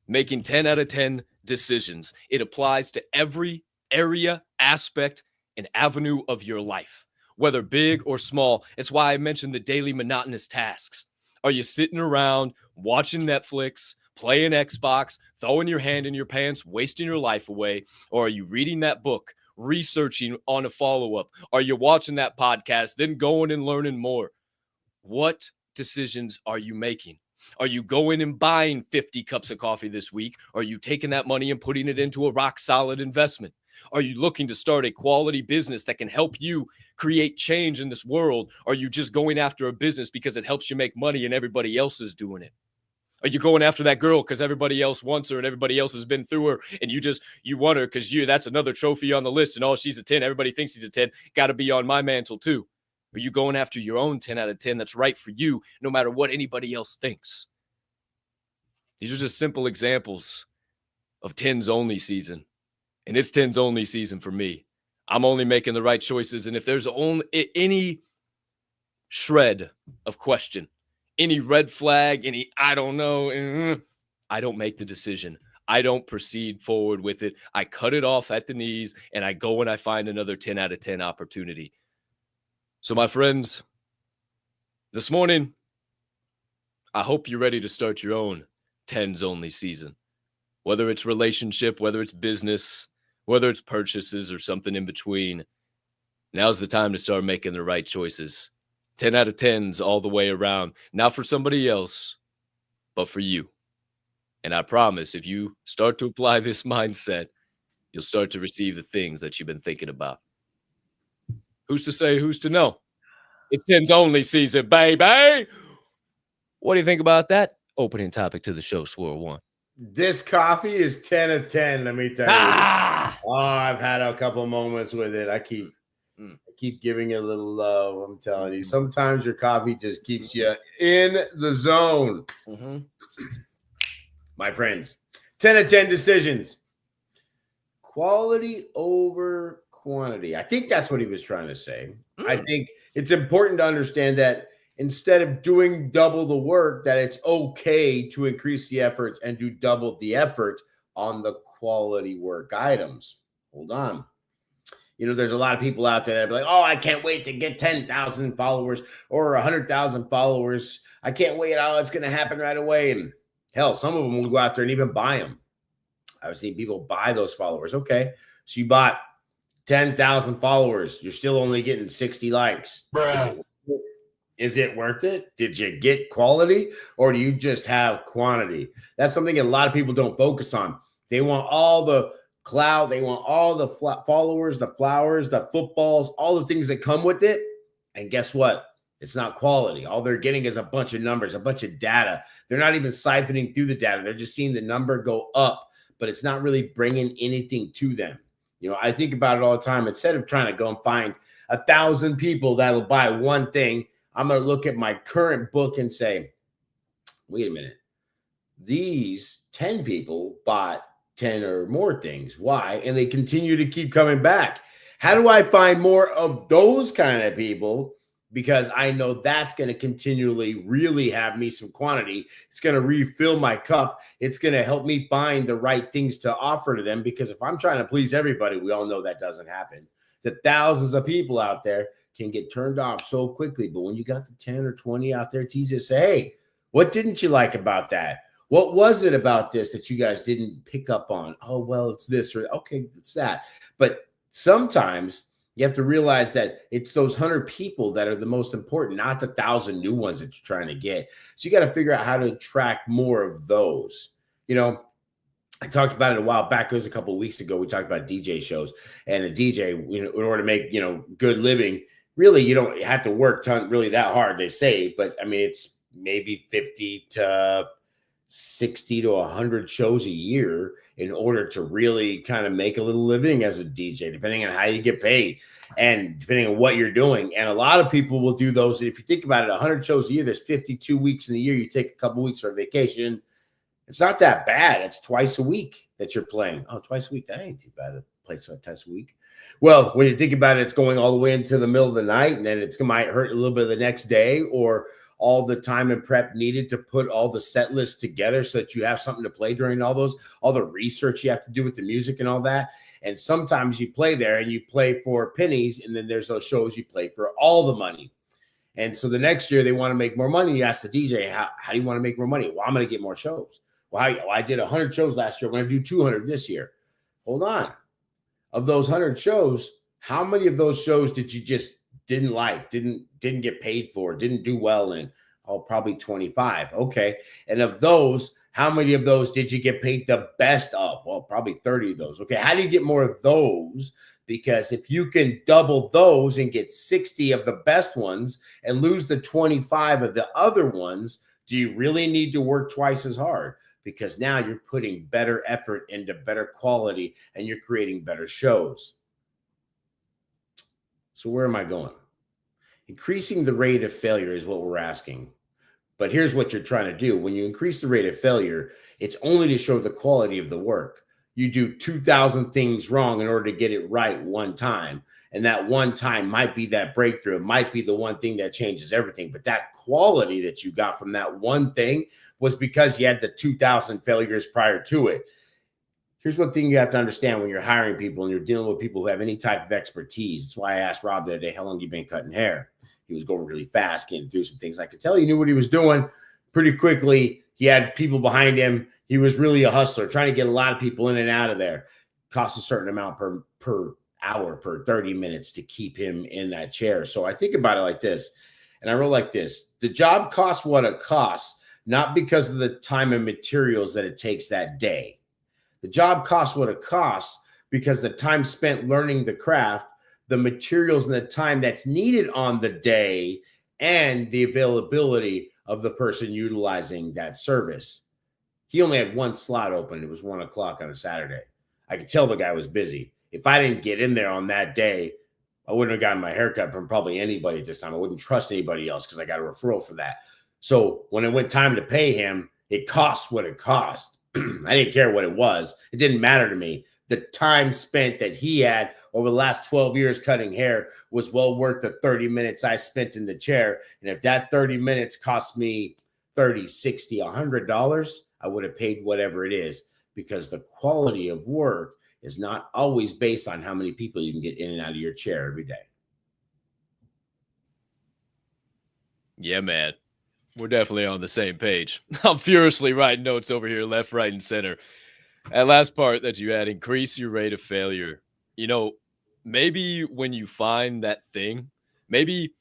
Speaker 1: Making 10 out of 10 decisions. It applies to every area, aspect, and avenue of your life, whether big or small. It's why I mentioned the daily monotonous tasks. Are you sitting around watching Netflix, playing Xbox, throwing your hand in your pants, wasting your life away? Or are you reading that book, researching on a follow-up? Are you watching that podcast, then going and learning more? What decisions are you making? Are you going and buying 50 cups of coffee this week? Are you taking that money and putting it into a rock-solid investment? Are you looking to start a quality business that can help you create change in this world? Are you just going after a business because it helps you make money and everybody else is doing it? Are you going after that girl because everybody else wants her and everybody else has been through her and you want her because that's another trophy on the list and oh, she's a 10. Everybody thinks she's a 10. Got to be on my mantle too. Are you going after your own 10 out of 10 that's right for you no matter what anybody else thinks? These are just simple examples of 10s only season. And it's 10s only season for me. I'm only making the right choices. And if there's only any shred of question, any red flag, any I don't know, I don't make the decision. I don't proceed forward with it. I cut it off at the knees and I go and I find another 10 out of 10 opportunity. So my friends, this morning, I hope you're ready to start your own 10s only season. Whether it's relationship, whether it's business, whether it's purchases or something in between, now's the time to start making the right choices. 10 out of 10s all the way around. Not for somebody else, but for you. And I promise if you start to apply this mindset, you'll start to receive the things that you've been thinking about. Who's to say, who's to know? It's 10s only season, baby. What do you think about that opening topic to the show, Swirl One?
Speaker 4: This coffee is 10 of 10, let me tell you. Oh, I've had a couple moments with it. I keep giving it a little love. I'm telling you. Sometimes your coffee just keeps you in the zone. My friends, 10 of 10 decisions. Quality over quantity. I think that's what he was trying to say. I think it's important to understand that instead of doing double the work, that it's okay to increase the efforts and do double the effort on the quality work items. Hold on. You know, there's a lot of people out there that are like, oh, I can't wait to get 10,000 followers or 100,000 followers. I can't wait. Oh, it's going to happen right away. And hell, some of them will go out there and even buy them. I've seen people buy those followers. Okay. So you bought 10,000 followers. You're still only getting 60 likes. Is it worth it? Did you get quality or do you just have quantity? That's something a lot of people don't focus on. They want all the clout. They want all the followers, the flowers, the footballs, all the things that come with it. And guess what? It's not quality. All they're getting is a bunch of numbers, a bunch of data. They're not even siphoning through the data. They're just seeing the number go up, but it's not really bringing anything to them. You know, I think about it all the time. Instead of trying to go and find 1,000 people that'll buy one thing, I'm going to look at my current book and say, wait a minute. These 10 people bought 10 or more things. Why? And they continue to keep coming back. How do I find more of those kind of people? Because I know that's going to continually really have me some quantity. It's going to refill my cup. It's going to help me find the right things to offer to them. Because if I'm trying to please everybody, we all know that doesn't happen. The thousands of people out there can get turned off so quickly. But when you got the 10 or 20 out there, it's easy to say, hey, what didn't you like about that? What was it about this that you guys didn't pick up on? Oh, well, it's this or okay, it's that. But sometimes you have to realize that it's those 100 people that are the most important, not the 1,000 new ones that you're trying to get. So you got to figure out how to attract more of those. You know, I talked about it a while back. It was a couple of weeks ago. We talked about DJ shows and a DJ, you know, in order to make, you know, good living, really, you don't have to work really that hard, they say. But I mean, it's maybe 50 to 60 to 100 shows a year in order to really kind of make a little living as a DJ, depending on how you get paid and depending on what you're doing. And a lot of people will do those. If you think about it, 100 shows a year, there's 52 weeks in the year. You take a couple weeks for vacation. It's not that bad. It's twice a week that you're playing. Oh, twice a week. That ain't too bad to play twice a week. Well, when you think about it, it's going all the way into the middle of the night, and then it might hurt a little bit the next day, or all the time and prep needed to put all the set lists together so that you have something to play during all the research you have to do with the music and all that. And sometimes you play there and you play for pennies, and then there's those shows you play for all the money. And so the next year they want to make more money. You ask the DJ, how do you want to make more money? Well, I'm going to get more shows. Well, I did 100 shows last year. I'm going to do 200 this year. Hold on. Of those 100 shows, how many of those shows did you just didn't like, didn't get paid for, didn't do well in? Oh, probably 25. Okay. And of those, how many of those did you get paid the best of? Well, probably 30 of those. Okay. How do you get more of those? Because if you can double those and get 60 of the best ones and lose the 25 of the other ones, do you really need to work twice as hard? Because now you're putting better effort into better quality and you're creating better shows. So where am I going? Increasing the rate of failure is what we're asking. But here's what you're trying to do. When you increase the rate of failure, it's only to show the quality of the work. You do 2,000 things wrong in order to get it right one time. And that one time might be that breakthrough. It might be the one thing that changes everything. But that quality that you got from that one thing was because you had the 2,000 failures prior to it. Here's one thing you have to understand when you're hiring people and you're dealing with people who have any type of expertise. That's why I asked Rob the other day, how long have you been cutting hair? He was going really fast, getting through some things. I could tell he knew what he was doing pretty quickly. He had people behind him. He was really a hustler, trying to get a lot of people in and out of there. Costs a certain amount per hour, per 30 minutes to keep him in that chair. So I think about it like this, and I wrote like this. The job costs what it costs, not because of the time and materials that it takes that day. The job costs what it costs because the time spent learning the craft, the materials and the time that's needed on the day, and the availability of the person utilizing that service. He only had one slot open. It was 1 o'clock on a Saturday. I could tell the guy was busy. If I didn't get in there on that day, I wouldn't have gotten my haircut from probably anybody at this time. I wouldn't trust anybody else because I got a referral for that. So when it went time to pay him, it cost what it cost. I didn't care what it was. It didn't matter to me. The time spent that he had over the last 12 years cutting hair was well worth the 30 minutes I spent in the chair. And if that 30 minutes cost me $30, $60, $100, I would have paid whatever it is, because the quality of work is not always based on how many people you can get in and out of your chair every day.
Speaker 1: Yeah, man. We're definitely on the same page. I'm furiously writing notes over here, left, right, and center. That last part that you had, increase your rate of failure. You know, maybe when you find that thing, maybe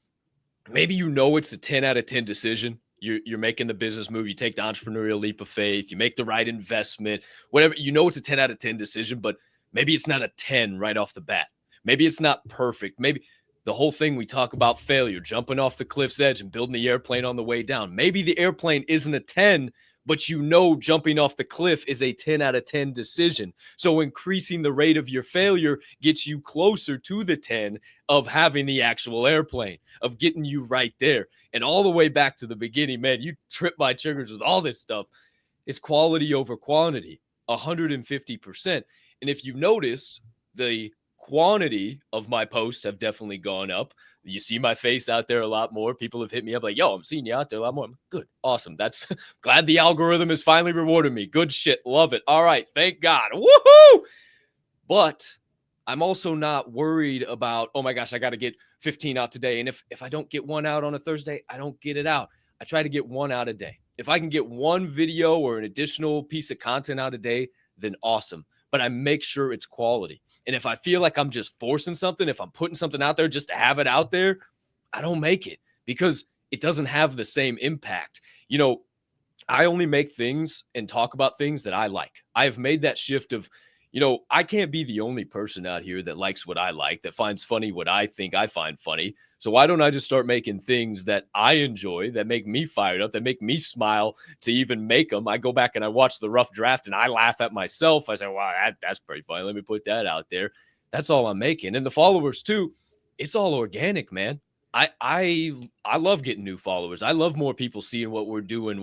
Speaker 1: you know it's a 10 out of 10 decision. You're making the business move. You take the entrepreneurial leap of faith. You make the right investment. Whatever, you know it's a 10 out of 10 decision, but maybe it's not a 10 right off the bat. Maybe it's not perfect. Maybe the whole thing we talk about failure, jumping off the cliff's edge and building the airplane on the way down. Maybe the airplane isn't a 10, but you know jumping off the cliff is a 10 out of 10 decision. So increasing the rate of your failure gets you closer to the 10 of having the actual airplane, of getting you right there. And all the way back to the beginning, man, you trip my triggers with all this stuff. It's quality over quantity, 150%. And if you noticed, the quantity of my posts have definitely gone up. You see my face out there a lot more. People have hit me up like, yo, I'm seeing you out there a lot more. I'm good. Awesome. That's glad the algorithm is finally rewarding me. Good shit. Love it. All right. Thank God. Woohoo! But I'm also not worried about, oh my gosh, I got to get 15 out today. And if I don't get one out on a Thursday, I don't get it out. I try to get one out a day. If I can get one video or an additional piece of content out a day, then awesome. But I make sure it's quality. And if I feel like I'm just forcing something, if I'm putting something out there just to have it out there, I don't make it because it doesn't have the same impact. You know, I only make things and talk about things that I like. I have made that shift of, you know, I can't be the only person out here that likes what I like, that finds funny what I think I find funny. So why don't I just start making things that I enjoy, that make me fired up, that make me smile to even make them? I go back and I watch the rough draft and I laugh at myself. I say, wow, that's pretty funny. Let me put that out there. That's all I'm making. And the followers too, it's all organic, man. I love getting new followers. I love more people seeing what we're doing,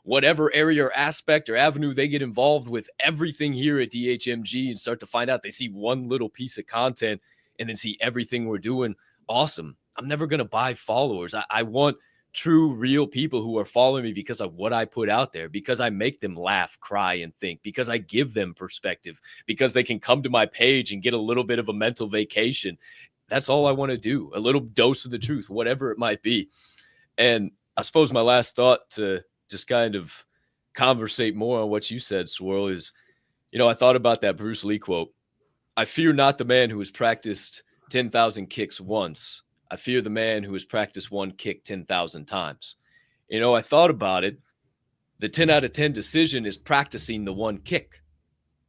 Speaker 1: whatever area or aspect or avenue they get involved with everything here at DHMG and start to find out they see one little piece of content and then see everything we're doing. Awesome. I'm never going to buy followers. I want true, real people who are following me because of what I put out there, because I make them laugh, cry, and think, because I give them perspective, because they can come to my page and get a little bit of a mental vacation. That's all I want to do. A little dose of the truth, whatever it might be. And I suppose my last thought to just kind of conversate more on what you said, Swirl, is, you know, I thought about that Bruce Lee quote. I fear not the man who has practiced 10,000 kicks once. I fear the man who has practiced one kick 10,000 times. You know, I thought about it. The 10 out of 10 decision is practicing the one kick.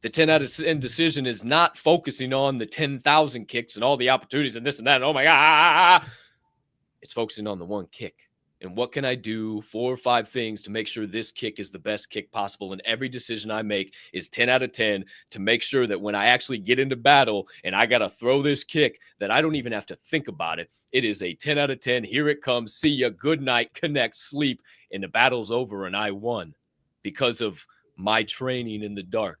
Speaker 1: The 10 out of 10 decision is not focusing on the 10,000 kicks and all the opportunities and this and that. And oh my God. It's focusing on the one kick. And what can I do? 4 or 5 things to make sure this kick is the best kick possible. And every decision I make is 10 out of 10 to make sure that when I actually get into battle and I got to throw this kick, that I don't even have to think about it. It is a 10 out of 10. Here it comes. See ya. Good night. Connect. Sleep. And the battle's over and I won because of my training in the dark.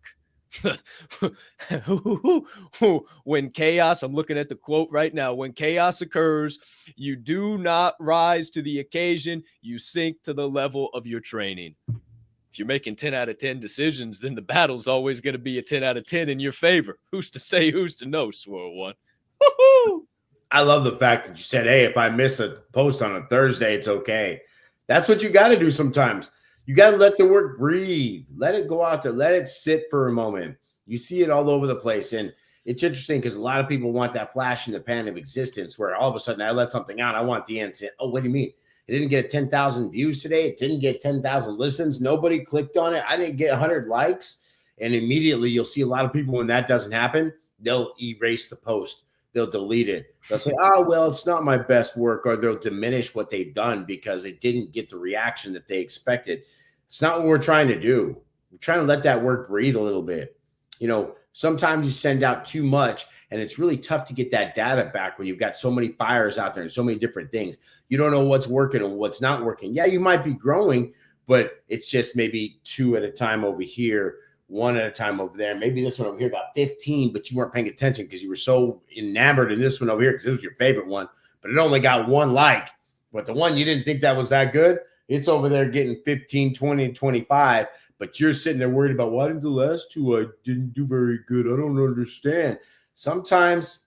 Speaker 1: When chaos, I'm looking at the quote right now, when chaos occurs, you do not rise to the occasion, you sink to the level of your training. If you're making 10 out of 10 decisions, then the battle's always going to be a 10 out of 10 in your favor. Who's to say, who's to know, Swirl One? Woo-hoo!
Speaker 4: I love the fact that you said, hey, if I miss a post on a Thursday, it's okay. That's what you got to do sometimes. You got to let the work breathe. Let it go out there. Let it sit for a moment. You see it all over the place. And it's interesting because a lot of people want that flash in the pan of existence where all of a sudden I let something out. I want the end. Say, oh, what do you mean? It didn't get 10,000 views today. It didn't get 10,000 listens. Nobody clicked on it. I didn't get 100 likes. And immediately you'll see a lot of people when that doesn't happen, they'll erase the post. They'll delete it. They'll say, oh, well, it's not my best work, or they'll diminish what they've done because it didn't get the reaction that they expected. It's not what we're trying to do. We're trying to let that work breathe a little bit. You know, sometimes you send out too much and it's really tough to get that data back when you've got so many fires out there and so many different things. You don't know what's working and what's not working. Yeah, you might be growing, but it's just maybe 2 at a time over here, 1 at a time over there. Maybe this one over here got 15, but you weren't paying attention because you were so enamored in this one over here because this was your favorite one, but it only got 1 like. But the one you didn't think that was that good, it's over there getting 15, 20, and 25, but you're sitting there worried about why did the last 2 I didn't do very good? I don't understand. Sometimes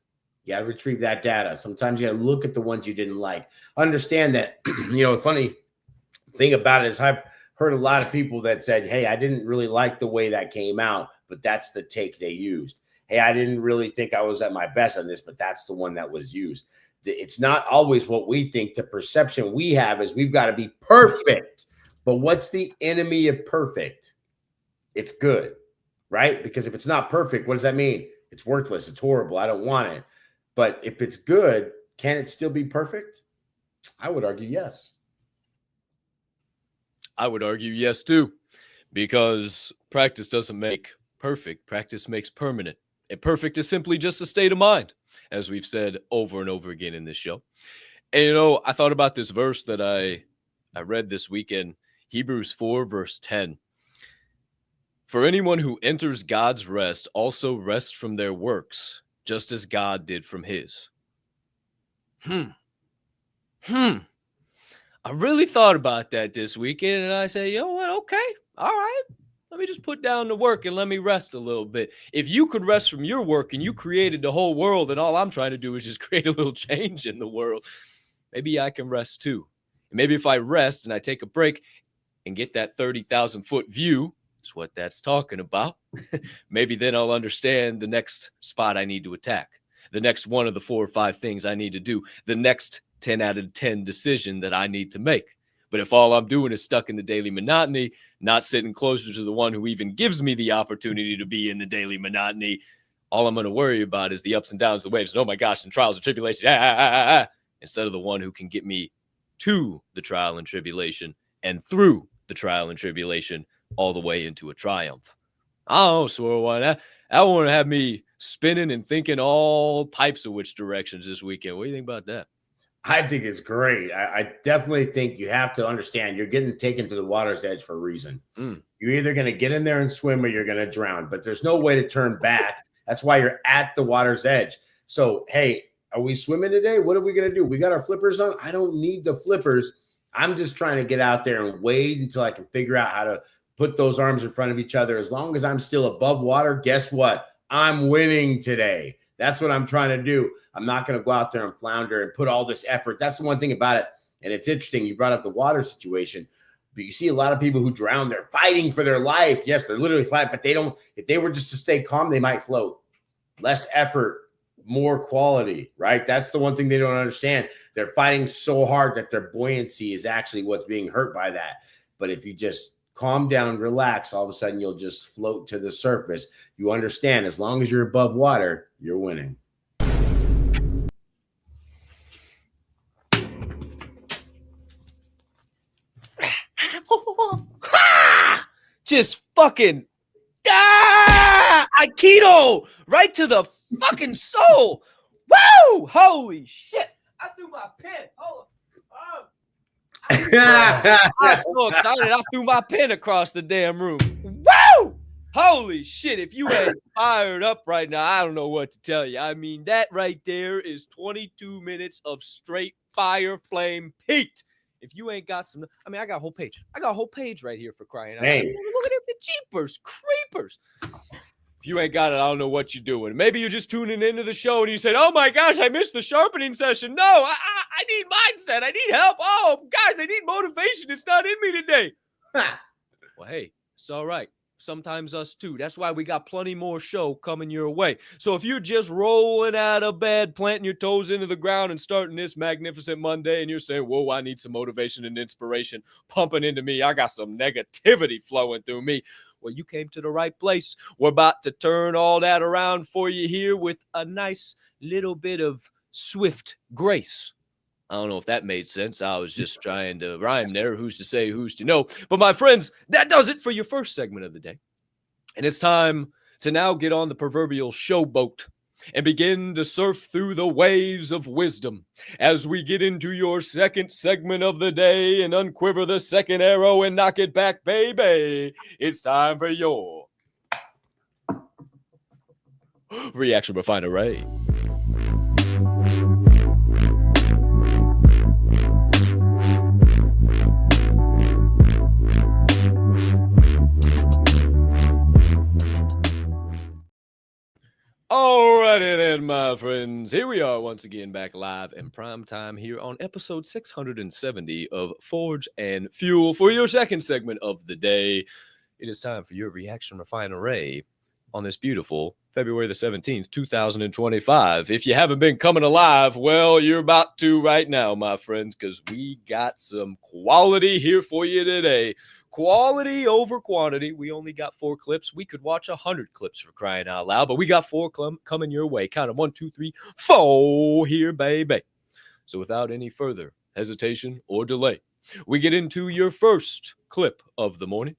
Speaker 4: you got to retrieve that data. Sometimes you got to look at the ones you didn't like. Understand that, you know, the funny thing about it is I've heard a lot of people that said, hey, I didn't really like the way that came out, but that's the take they used. Hey, I didn't really think I was at my best on this, but that's the one that was used. It's not always what we think. The perception we have is we've got to be perfect. But what's the enemy of perfect? It's good, right? Because if it's not perfect, what does that mean? It's worthless. It's horrible. I don't want it. But if it's good, can it still be perfect? I would argue yes.
Speaker 1: I would argue yes, too, because practice doesn't make perfect. Practice makes permanent. And perfect is simply just a state of mind, as we've said over and over again in this show. And, you know, I thought about this verse that I read this weekend, Hebrews 4, verse 10. For anyone who enters God's rest also rests from their works, just as God did from his. I really thought about that this weekend, and I said, you know what? Okay, all right. Let me just put down the work and let me rest a little bit. If you could rest from your work and you created the whole world and all I'm trying to do is just create a little change in the world, maybe I can rest too. And maybe if I rest and I take a break and get that 30,000 foot view, is what that's talking about, maybe then I'll understand the next spot I need to attack, the next one of the 4 or 5 things I need to do, the next 10 out of 10 decision that I need to make. But if all I'm doing is stuck in the daily monotony, not sitting closer to the one who even gives me the opportunity to be in the daily monotony. All I'm going to worry about is the ups and downs, the waves, and oh my gosh, and trials and tribulations, instead of the one who can get me to the trial and tribulation and through the trial and tribulation all the way into a triumph. Oh, Swirl One, that want to have me spinning and thinking all types of which directions this weekend. What do you think about that?
Speaker 4: I think it's great. I definitely think you have to understand you're getting taken to the water's edge for a reason. You're either going to get in there and swim or you're going to drown, but there's no way to turn back. That's why you're at the water's edge. So, hey, are we swimming today? What are we going to do? We got our flippers on. I don't need the flippers. I'm just trying to get out there and wade until I can figure out how to put those arms in front of each other. As long as I'm still above water, guess what? I'm winning today. That's what I'm trying to do. I'm not going to go out there and flounder and put all this effort. That's the one thing about it. And it's interesting. You brought up the water situation, but you see a lot of people who drown. They're fighting for their life. Yes, they're literally fighting, but they don't. If they were just to stay calm, they might float. Less effort, more quality, right? That's the one thing they don't understand. They're fighting so hard that their buoyancy is actually what's being hurt by that. But if you just calm down, relax, all of a sudden you'll just float to the surface. You understand, as long as you're above water, you're winning.
Speaker 1: Just fucking Aikido right to the fucking soul. Woo! Holy shit! I threw my pen. Hold on. I'm so excited. I threw my pen across the damn room. Woo! Holy shit. If you ain't fired up right now, I don't know what to tell you. I mean, that right there is 22 minutes of straight fire flame peaked. If you ain't got some, I mean, I got a whole page. I got a whole page right here for crying out loud. Look at it, the jeepers, creepers. If you ain't got it, I don't know what you're doing. Maybe you're just tuning into the show and you said, oh my gosh, I missed the sharpening session. No, I need mindset. I need help. Oh, guys, I need motivation. It's not in me today. Well, hey, it's all right. Sometimes us too. That's why we got plenty more show coming your way. So if you're just rolling out of bed, planting your toes into the ground and starting this magnificent Monday and you're saying, whoa, I need some motivation and inspiration pumping into me. I got some negativity flowing through me. Well, you came to the right place. We're about to turn all that around for you here with a nice little bit of swift grace. I don't know if that made sense. I was just trying to rhyme there. Who's to say, who's to know? But my friends, that does it for your first segment of the day. And it's time to now get on the proverbial showboat and begin to surf through the waves of wisdom as we get into your second segment of the day and unquiver the second arrow and knock it back, baby. It's time for your reaction refinery. Alrighty then, my friends. Here we are once again back live in prime time here on episode 670 of Forge and Fuel for your second segment of the day. It is time for your reaction refinery on this beautiful February the 17th, 2025. If you haven't been coming alive, well, you're about to right now, my friends, because we got some quality here for you today. Quality over quantity. We only got 4 clips. We could watch 100 clips for crying out loud, but we got 4 coming your way. Count them 1, 2, 3, 4 here, baby. So without any further hesitation or delay, we get into your first clip of the morning.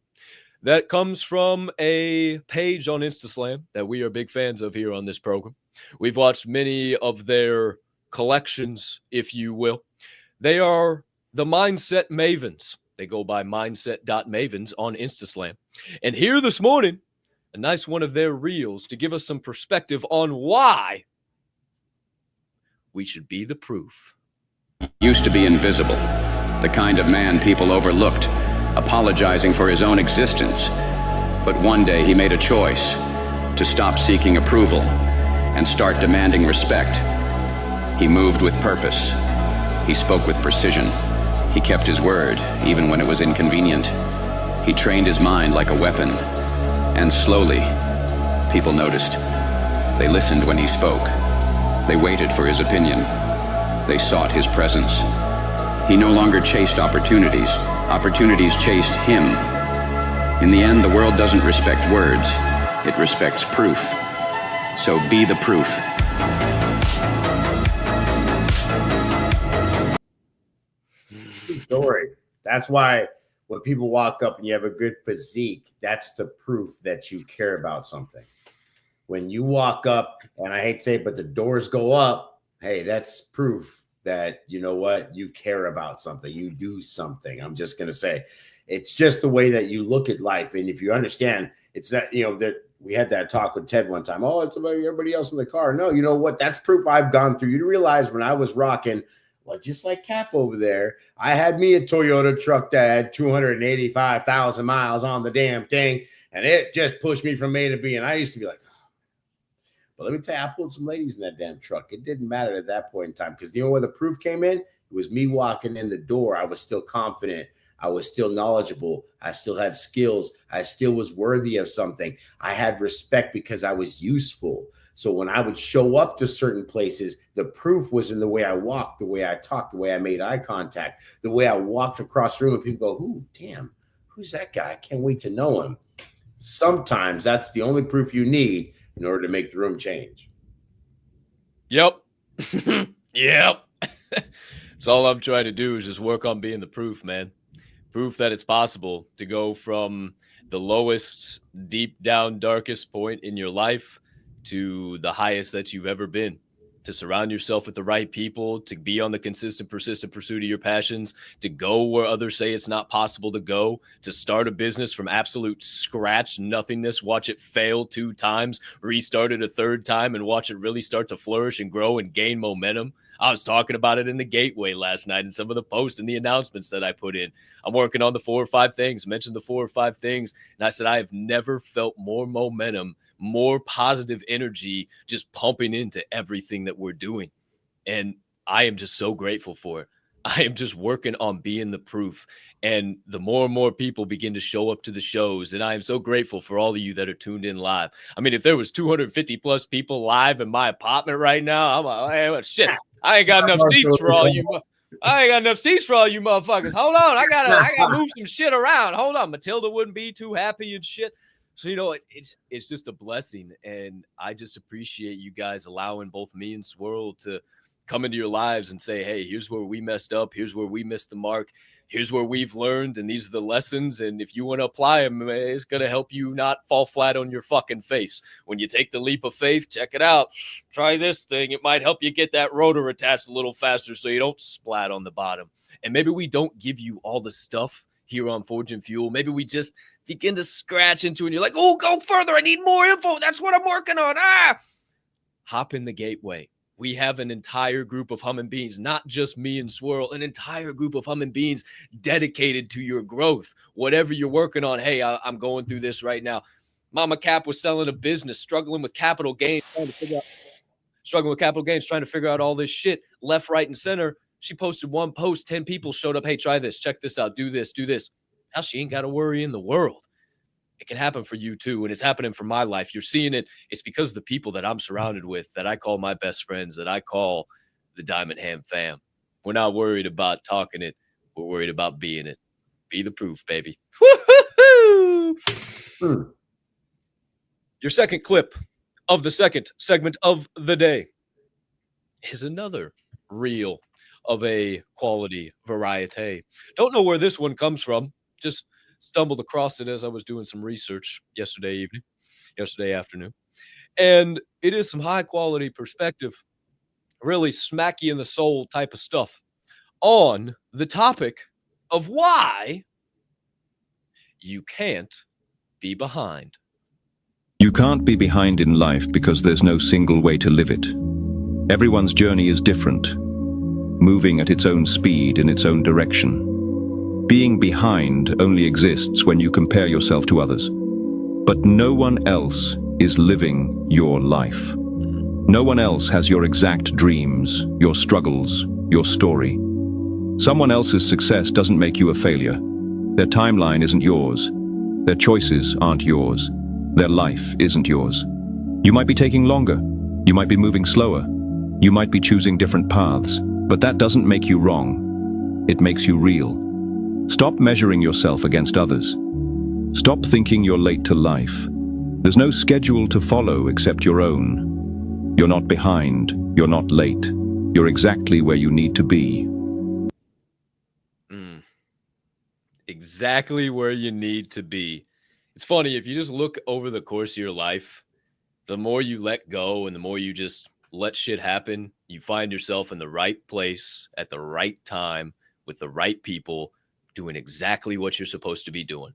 Speaker 1: That comes from a page on Instaslam that we are big fans of here on this program. We've watched many of their collections, if you will. They are the Mindset Mavens. They go by mindset.mavens on Instaslam. And here this morning, a nice one of their reels to give us some perspective on why we should be the proof.
Speaker 7: Used to be invisible, the kind of man people overlooked, apologizing for his own existence. But one day he made a choice to stop seeking approval and start demanding respect. He moved with purpose. He spoke with precision. He kept his word, even when it was inconvenient. He trained his mind like a weapon. And slowly, people noticed. They listened when he spoke. They waited for his opinion. They sought his presence. He no longer chased opportunities. Opportunities chased him. In the end, the world doesn't respect words. It respects proof. So be the proof.
Speaker 4: True story. That's why when people walk up and you have a good physique, that's the proof that you care about something. When you walk up, and I hate to say it, but the doors go up, hey, that's proof that, you know what, you care about something. You do something. I'm just going to say, it's just the way that you look at life. And if you understand, it's that, you know, that we had that talk with Ted one time. Oh, it's about everybody else in the car. No, you know what? That's proof I've gone through. You realize when I was rocking, well, just like Capp over there, I had me a Toyota truck that had 285,000 miles on the damn thing, and it just pushed me from A to B. And I used to be like, oh. But let me tell you, I pulled some ladies in that damn truck. It didn't matter at that point in time, because you know where the proof came in? It was me walking in the door. I was still confident. I was still knowledgeable. I still had skills. I still was worthy of something. I had respect because I was useful. So when I would show up to certain places, the proof was in the way I walked, the way I talked, the way I made eye contact, the way I walked across the room, and people go, ooh, damn, who's that guy? I can't wait to know him. Sometimes that's the only proof you need in order to make the room change.
Speaker 1: Yep. Yep. That's all I'm trying to do is just work on being the proof, man. Proof that it's possible to go from the lowest, deep down, darkest point in your life to the highest that you've ever been, to surround yourself with the right people, to be on the consistent, persistent pursuit of your passions, to go where others say it's not possible to go, to start a business from absolute scratch, nothingness, watch it fail 2 times, restart it a 3rd time, and watch it really start to flourish and grow and gain momentum. I was talking about it in the Gateway last night and some of the posts and the announcements that I put in. I'm working on the 4 or 5 things, mentioned the 4 or 5 things. And I said, I have never felt more momentum, more positive energy, just pumping into everything that we're doing. And I am just so grateful for it. I am just working on being the proof. And the more and more people begin to show up to the shows, and I am so grateful for all of you that are tuned in live. I mean, if there was 250 plus people live in my apartment right now, I'm like, hey, well, shit, I ain't got enough seats for all you. I ain't got enough seats for all you motherfuckers. Hold on, I gotta move some shit around. Hold on, Matilda wouldn't be too happy and shit. So, you know, it's just a blessing, and I just appreciate you guys allowing both me and Swirl to come into your lives and say, hey, here's where we messed up. Here's where we missed the mark. Here's where we've learned, and these are the lessons. And if you want to apply them, it's going to help you not fall flat on your fucking face. When you take the leap of faith, check it out. Try this thing. It might help you get that rotor attached a little faster so you don't splat on the bottom. And maybe we don't give you all the stuff here on Forge and Fuel. Maybe we just begin to scratch into it, and you're like, oh, go further. I need more info. That's what I'm working on. Hop in the Gateway. We have an entire group of humming beings, not just me and Swirl, an entire group of humming beings dedicated to your growth. Whatever you're working on, hey, I'm going through this right now. Mama Capp was selling a business, struggling with capital gains, trying to figure out all this shit left, right, and center. She posted one post, 10 people showed up. Hey, try this, check this out, do this, do this. Now she ain't got a worry in the world. It can happen for you too, and it's happening for my life. You're seeing it. It's because of the people that I'm surrounded with, that I call my best friends, that I call the Diamond Ham fam. We're not worried about talking it. We're worried about being it. Be the proof, baby. Woo-hoo-hoo! Your second clip of the second segment of the day is another reel of a quality variety. Don't know where this one comes from. Just stumbled across it as I was doing some research yesterday afternoon. And it is some high quality perspective, really smack you in the soul type of stuff on the topic of why you can't be behind.
Speaker 8: You can't be behind in life because there's no single way to live it. Everyone's journey is different, moving at its own speed in its own direction. Being behind only exists when you compare yourself to others. But no one else is living your life. No one else has your exact dreams, your struggles, your story. Someone else's success doesn't make you a failure. Their timeline isn't yours. Their choices aren't yours. Their life isn't yours. You might be taking longer. You might be moving slower. You might be choosing different paths. But that doesn't make you wrong. It makes you real. Stop measuring yourself against others. Stop thinking you're late to life. There's no schedule to follow except your own. You're not behind. You're not late. You're exactly where you need to be.
Speaker 1: Exactly where you need to be. It's funny, if you just look over the course of your life, the more you let go and the more you just let shit happen, you find yourself in the right place at the right time with the right people doing exactly what you're supposed to be doing.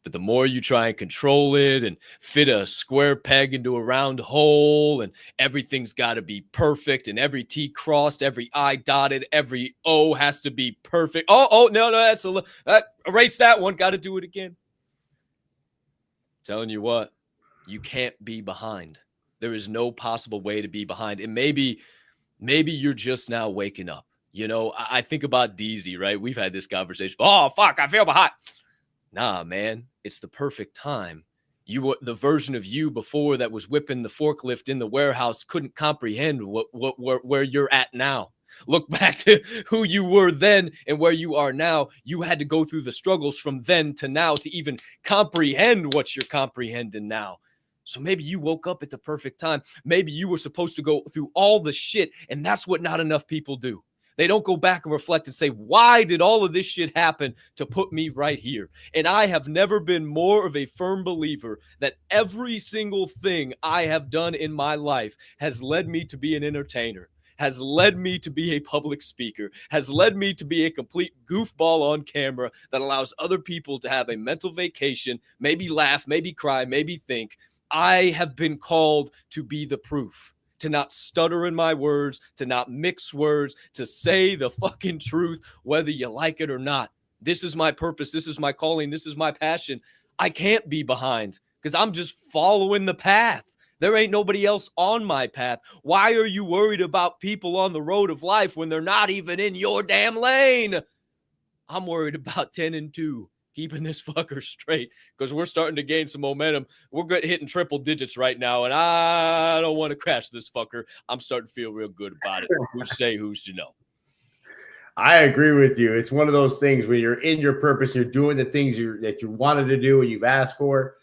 Speaker 1: But the more you try and control it and fit a square peg into a round hole and everything's got to be perfect and every T crossed, every I dotted, every O has to be perfect. No, that's erase that one. Got to do it again. Telling you what, you can't be behind. There is no possible way to be behind. And maybe you're just now waking up. You know, I think about DZ, right? We've had this conversation. Oh, fuck, I feel behind. Nah, man, it's the perfect time. You were the version of you before that was whipping the forklift in the warehouse couldn't comprehend where you're at now. Look back to who you were then and where you are now. You had to go through the struggles from then to now to even comprehend what you're comprehending now. So maybe you woke up at the perfect time. Maybe you were supposed to go through all the shit, and that's what not enough people do. They don't go back and reflect and say, why did all of this shit happen to put me right here? And I have never been more of a firm believer that every single thing I have done in my life has led me to be an entertainer, has led me to be a public speaker, has led me to be a complete goofball on camera that allows other people to have a mental vacation, maybe laugh, maybe cry, maybe think. I have been called to be the proof. To not stutter in my words, to not mix words, to say the fucking truth, whether you like it or not. This is my purpose. This is my calling. This is my passion. I can't be behind because I'm just following the path. There ain't nobody else on my path. Why are you worried about people on the road of life when they're not even in your damn lane? I'm worried about 10 and 2. Keeping this fucker straight because we're starting to gain some momentum. We're hitting triple digits right now, and I don't want to crash this fucker. I'm starting to feel real good about it. Who's say, who's to know?
Speaker 4: I agree with you. It's one of those things where you're in your purpose, you're doing the things that you wanted to do and you've asked for.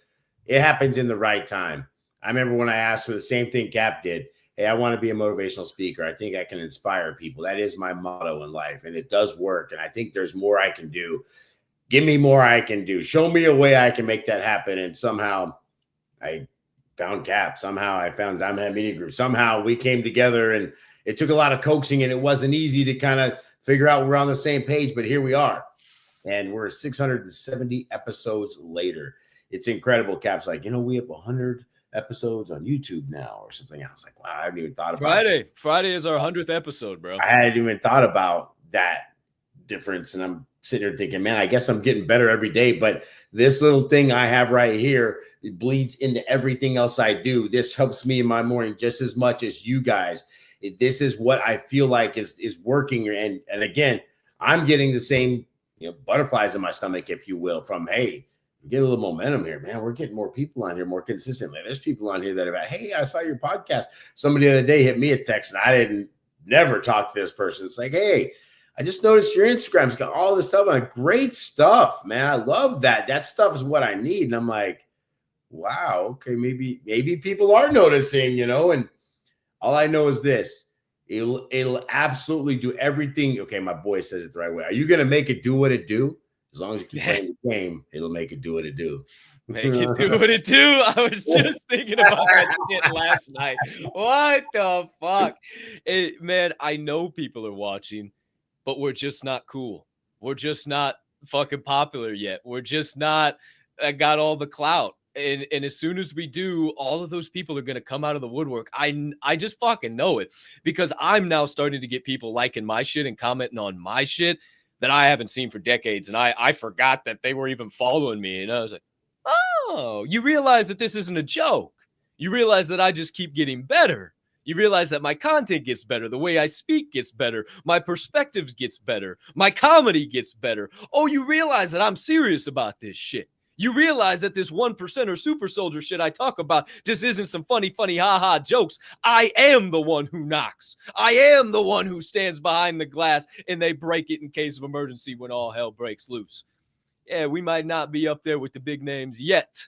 Speaker 4: It happens in the right time. I remember when I asked for the same thing Capp did. Hey, I want to be a motivational speaker. I think I can inspire people. That is my motto in life, and it does work. And I think there's more I can do. Give me more I can do. Show me a way I can make that happen. And somehow I found Capp. Somehow I found Diamond Head Media Group. Somehow we came together, and it took a lot of coaxing, and it wasn't easy to kind of figure out we're on the same page, but here we are. And we're 670 episodes later. It's incredible. Capp's like, we have 100 episodes on YouTube now or something. I was like, wow, I haven't even thought about it.
Speaker 1: Friday is our 100th episode, bro.
Speaker 4: I hadn't even thought about that difference, and I'm sitting here thinking, man, I guess I'm getting better every day. But this little thing I have right here, it bleeds into everything else I do. This helps me in my morning just as much as you guys. This is what I feel like is working. And again, I'm getting the same butterflies in my stomach, if you will, from, hey, we get a little momentum here, man. We're getting more people on here more consistently. There's people on here that are like, hey, I saw your podcast. Somebody the other day hit me a text, and I never talk to this person. It's like, hey, I just noticed your Instagram's got all this stuff on. Great stuff, man. I love that. That stuff is what I need. And I'm like, wow, okay, maybe people are noticing, and all I know is this. It'll absolutely do everything. Okay, my boy says it the right way. Are you going to make it do what it do? As long as you keep playing the game, it'll make it do what it do.
Speaker 1: Make it do what it do. I was just thinking about that shit last night. What the fuck? Man, I know people are watching, but we're just not cool. We're just not fucking popular yet. We're just not got all the clout. And as soon as we do, all of those people are going to come out of the woodwork. I just fucking know it, because I'm now starting to get people liking my shit and commenting on my shit that I haven't seen for decades. And I forgot that they were even following me. And I was like, oh, you realize that this isn't a joke. You realize that I just keep getting better. You realize that my content gets better. The way I speak gets better. My perspectives gets better. My comedy gets better. Oh, you realize that I'm serious about this shit. You realize that this 1% super soldier shit I talk about just isn't some funny, ha-ha jokes. I am the one who knocks. I am the one who stands behind the glass and they break it in case of emergency when all hell breaks loose. Yeah, we might not be up there with the big names yet,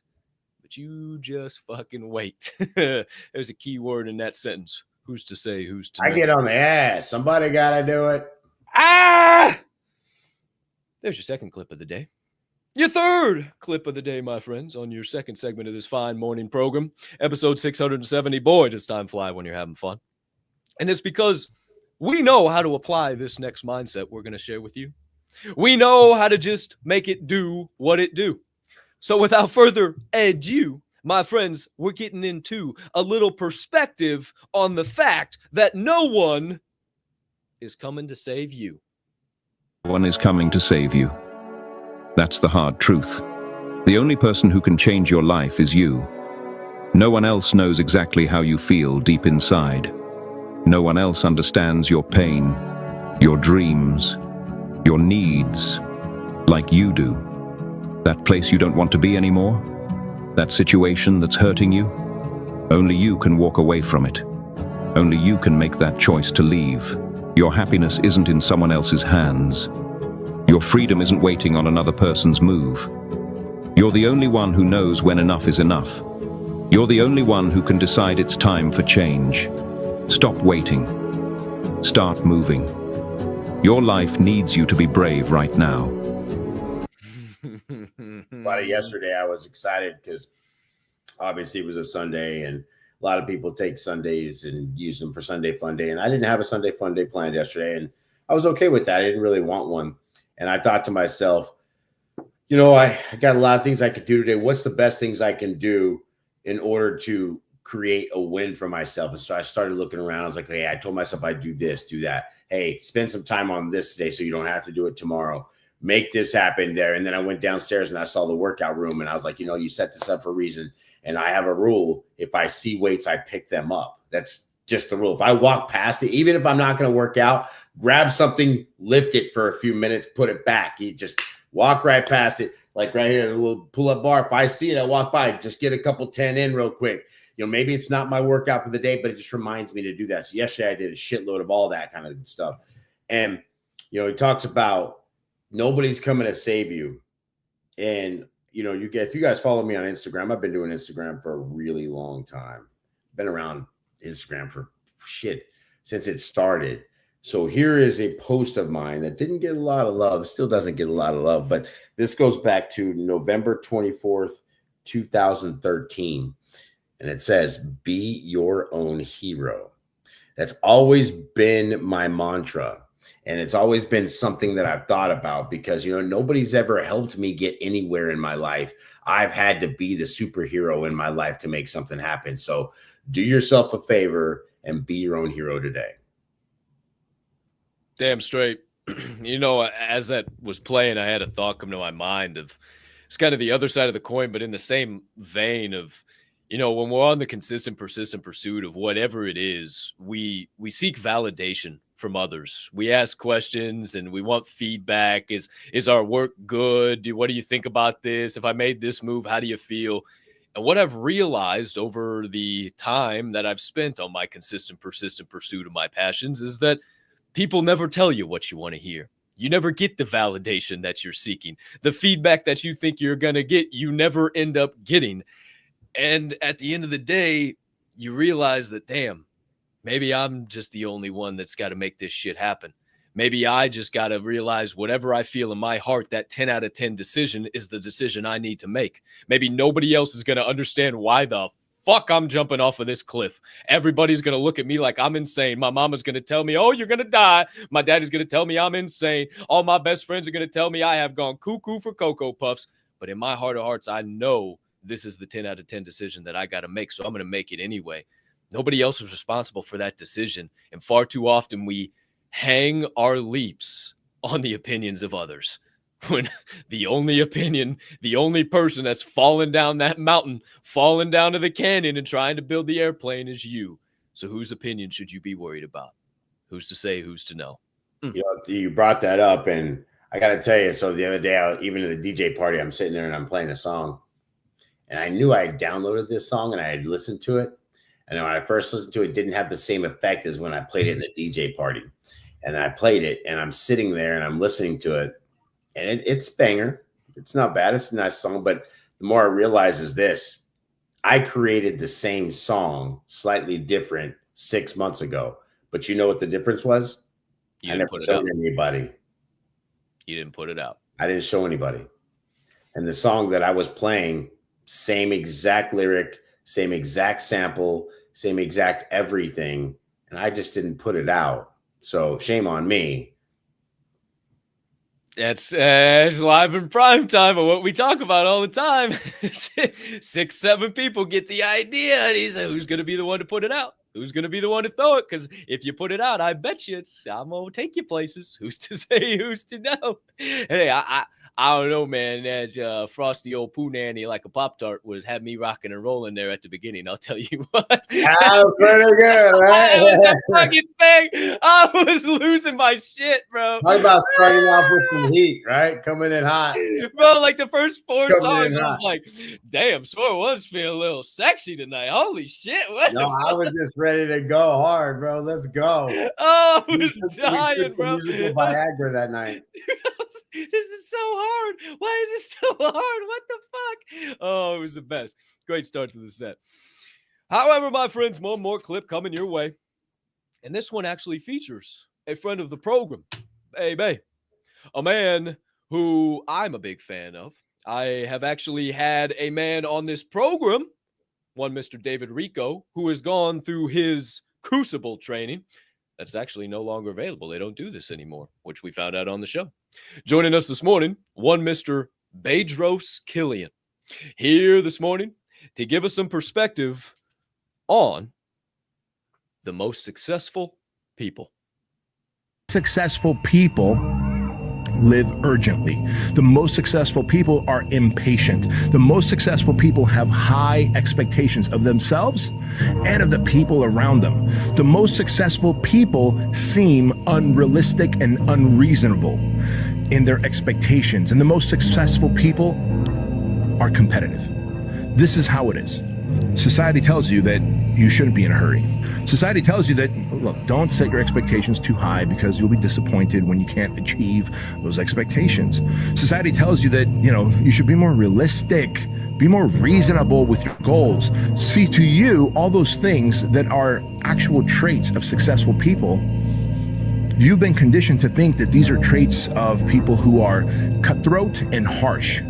Speaker 1: but you just fucking wait. There's a key word in that sentence. Who's to say, who's to know?
Speaker 4: I get on the ass. Somebody got to do it.
Speaker 1: Ah! There's your second clip of the day. Your third clip of the day, my friends, on your second segment of this fine morning program, episode 670. Boy, does time fly when you're having fun. And it's because we know how to apply this next mindset we're going to share with you. We know how to just make it do what it do. So without further ado, my friends, we're getting into a little perspective on the fact that no one is coming to save you.
Speaker 8: No one is coming to save you. That's the hard truth. The only person who can change your life is you. No one else knows exactly how you feel deep inside. No one else understands your pain, your dreams, your needs, like you do. That place you don't want to be anymore? That situation that's hurting you? Only you can walk away from it. Only you can make that choice to leave. Your happiness isn't in someone else's hands. Your freedom isn't waiting on another person's move. You're the only one who knows when enough is enough. You're the only one who can decide it's time for change. Stop waiting. Start moving. Your life needs you to be brave right now.
Speaker 4: About it yesterday, I was excited because obviously it was a Sunday, and a lot of people take Sundays and use them for Sunday Fun Day. And I didn't have a Sunday Fun Day planned yesterday, and I was okay with that. I didn't really want one. And I thought to myself, you know, I got a lot of things I could do today. What's the best things I can do in order to create a win for myself? And so I started looking around. I was like, hey, I told myself I'd do this, do that. Hey, spend some time on this today so you don't have to do it tomorrow. Make this happen there. And then I went downstairs and I saw the workout room, and I was like, you know, you set this up for a reason. And I have a rule. If I see weights, I pick them up. That's just the rule. If I walk past it, even if I'm not going to work out, grab something, lift it for a few minutes, put it back. You just walk right past it. Like right here, a little pull-up bar. If I see it, I walk by, just get a couple 10 in real quick. You know, maybe it's not my workout for the day, but it just reminds me to do that. So yesterday I did a shitload of all that kind of stuff. And, you know, he talks about nobody's coming to save you. And, you know, if you guys follow me on Instagram, I've been doing Instagram for a really long time. Been around Instagram for shit since it started. So here is a post of mine that didn't get a lot of love, still doesn't get a lot of love, but this goes back to November 24th, 2013. And it says, be your own hero. That's always been my mantra. And it's always been something that I've thought about because, you know, nobody's ever helped me get anywhere in my life. I've had to be the superhero in my life to make something happen. So do yourself a favor and be your own hero today.
Speaker 1: Damn straight. You know, as that was playing, I had a thought come to my mind of it's kind of the other side of the coin, but in the same vein of, you know, when we're on the consistent, persistent pursuit of whatever it is, we seek validation from others. We ask questions and we want feedback. Is our work good? What do you think about this? If I made this move, how do you feel? And what I've realized over the time that I've spent on my consistent, persistent pursuit of my passions is that people never tell you what you want to hear. You never get the validation that you're seeking. The feedback that you think you're going to get, you never end up getting. And at the end of the day, you realize that, damn, maybe I'm just the only one that's got to make this shit happen. Maybe I just got to realize whatever I feel in my heart, that 10 out of 10 decision is the decision I need to make. Maybe nobody else is going to understand why the fuck I'm jumping off of this cliff. Everybody's going to look at me like I'm insane. My mama's going to tell me, oh, you're going to die. My daddy's going to tell me I'm insane. All my best friends are going to tell me I have gone cuckoo for Cocoa Puffs. But in my heart of hearts, I know this is the 10 out of 10 decision that I got to make. So I'm going to make it anyway. Nobody else is responsible for that decision. And far too often we hang our leaps on the opinions of others. When the only opinion, the only person that's falling down that mountain, falling down to the canyon and trying to build the airplane is you. So whose opinion should you be worried about? Who's to say, who's to know?
Speaker 4: You know, you brought that up, and I got to tell you, so the other day, even at the DJ party, I'm sitting there and I'm playing a song, and I knew I had downloaded this song and I had listened to it. And when I first listened to it, it didn't have the same effect as when I played it in the DJ party. And I played it, and I'm sitting there and I'm listening to it. And it's banger. It's not bad. It's a nice song, but the more I realize is this: I created the same song, slightly different, 6 months ago. But you know what the difference was? I never showed anybody.
Speaker 1: You didn't put it out.
Speaker 4: I didn't show anybody. And the song that I was playing, same exact lyric, same exact sample, same exact everything, and I just didn't put it out. So shame on me.
Speaker 1: It's live in prime time of what we talk about all the time. 6, 7 people get the idea, and he said, "Who's going to be the one to put it out? Who's going to be the one to throw it? Because if you put it out, I bet you I'm going to take you places. Who's to say? Who's to know?" Hey, I don't know, man. That frosty old poo nanny like a Pop-Tart had me rocking and rolling there at the beginning. I'll tell you what.
Speaker 4: That was pretty good, right?
Speaker 1: That was a fucking thing. I was losing my shit, bro.
Speaker 4: Talk about starting off with some heat, right? Coming in hot.
Speaker 1: Bro, like the first 4 songs, I was like, damn, Swirl One's feeling a little sexy tonight. Holy shit. What
Speaker 4: no, I was just ready to go hard, bro. Let's go.
Speaker 1: Oh, I was dying, bro.
Speaker 4: Musical Viagra that night.
Speaker 1: This is so hard. Why is it so hard? What the fuck? Oh, it was the best. Great start to the set. However, my friends, one more clip coming your way. And this one actually features a friend of the program, baby. A man who I'm a big fan of. I have actually had a man on this program, one Mr. David Rico, who has gone through his crucible training. That's actually no longer available. They don't do this anymore, which we found out on the show. Joining us this morning, one Mr. Bedros Killian, here this morning to give us some perspective on the most successful people.
Speaker 9: Successful people live urgently. The most successful people are impatient. The most successful people have high expectations of themselves and of the people around them. The most successful people seem unrealistic and unreasonable in their expectations. And the most successful people are competitive. This is how it is. Society tells you that you shouldn't be in a hurry. Society tells you that, look, don't set your expectations too high because you'll be disappointed when you can't achieve those expectations. Society tells you that, you should be more realistic, be more reasonable with your goals. See, to you, all those things that are actual traits of successful people, you've been conditioned to think that these are traits of people who are cutthroat and harsh.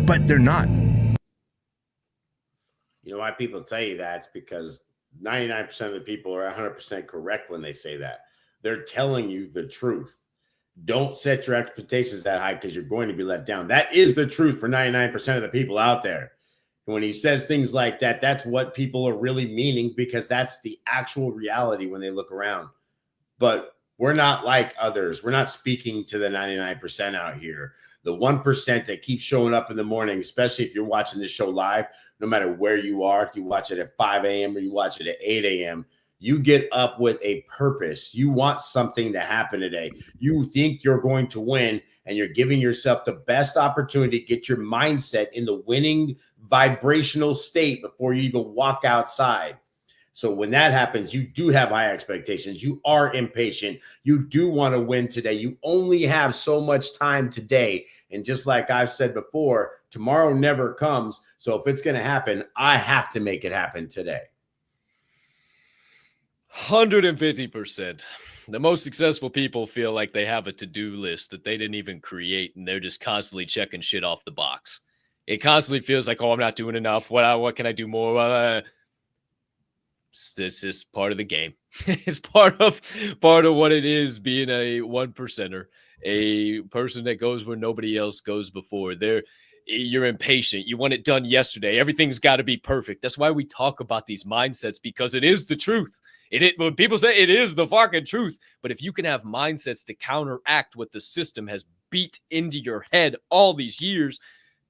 Speaker 9: But they're not.
Speaker 4: You know why people tell you that? It's because 99% of the people are 100% correct when they say that. They're telling you the truth. Don't set your expectations that high because you're going to be let down. That is the truth for 99% of the people out there. And when he says things like that, that's what people are really meaning because that's the actual reality when they look around. But we're not like others. We're not speaking to the 99% out here. The 1% that keeps showing up in the morning, especially if you're watching this show live, no matter where you are, if you watch it at 5 a.m. or you watch it at 8 a.m., you get up with a purpose. You want something to happen today. You think you're going to win, and you're giving yourself the best opportunity to get your mindset in the winning vibrational state before you even walk outside. So when that happens, you do have high expectations. You are impatient. You do want to win today. You only have so much time today. And just like I've said before, tomorrow never comes. So if it's going to happen, I have to make it happen today.
Speaker 1: 150%. The most successful people feel like they have a to-do list that they didn't even create, and they're just constantly checking shit off the box. It constantly feels like, oh, I'm not doing enough. What can I do more? It's just part of the game. It's part of what it is being a 1%er, a person that goes where nobody else goes before. You're impatient. You want it done yesterday. Everything's got to be perfect. That's why we talk about these mindsets, because it is the truth. When people say it is the fucking truth, but if you can have mindsets to counteract what the system has beat into your head all these years,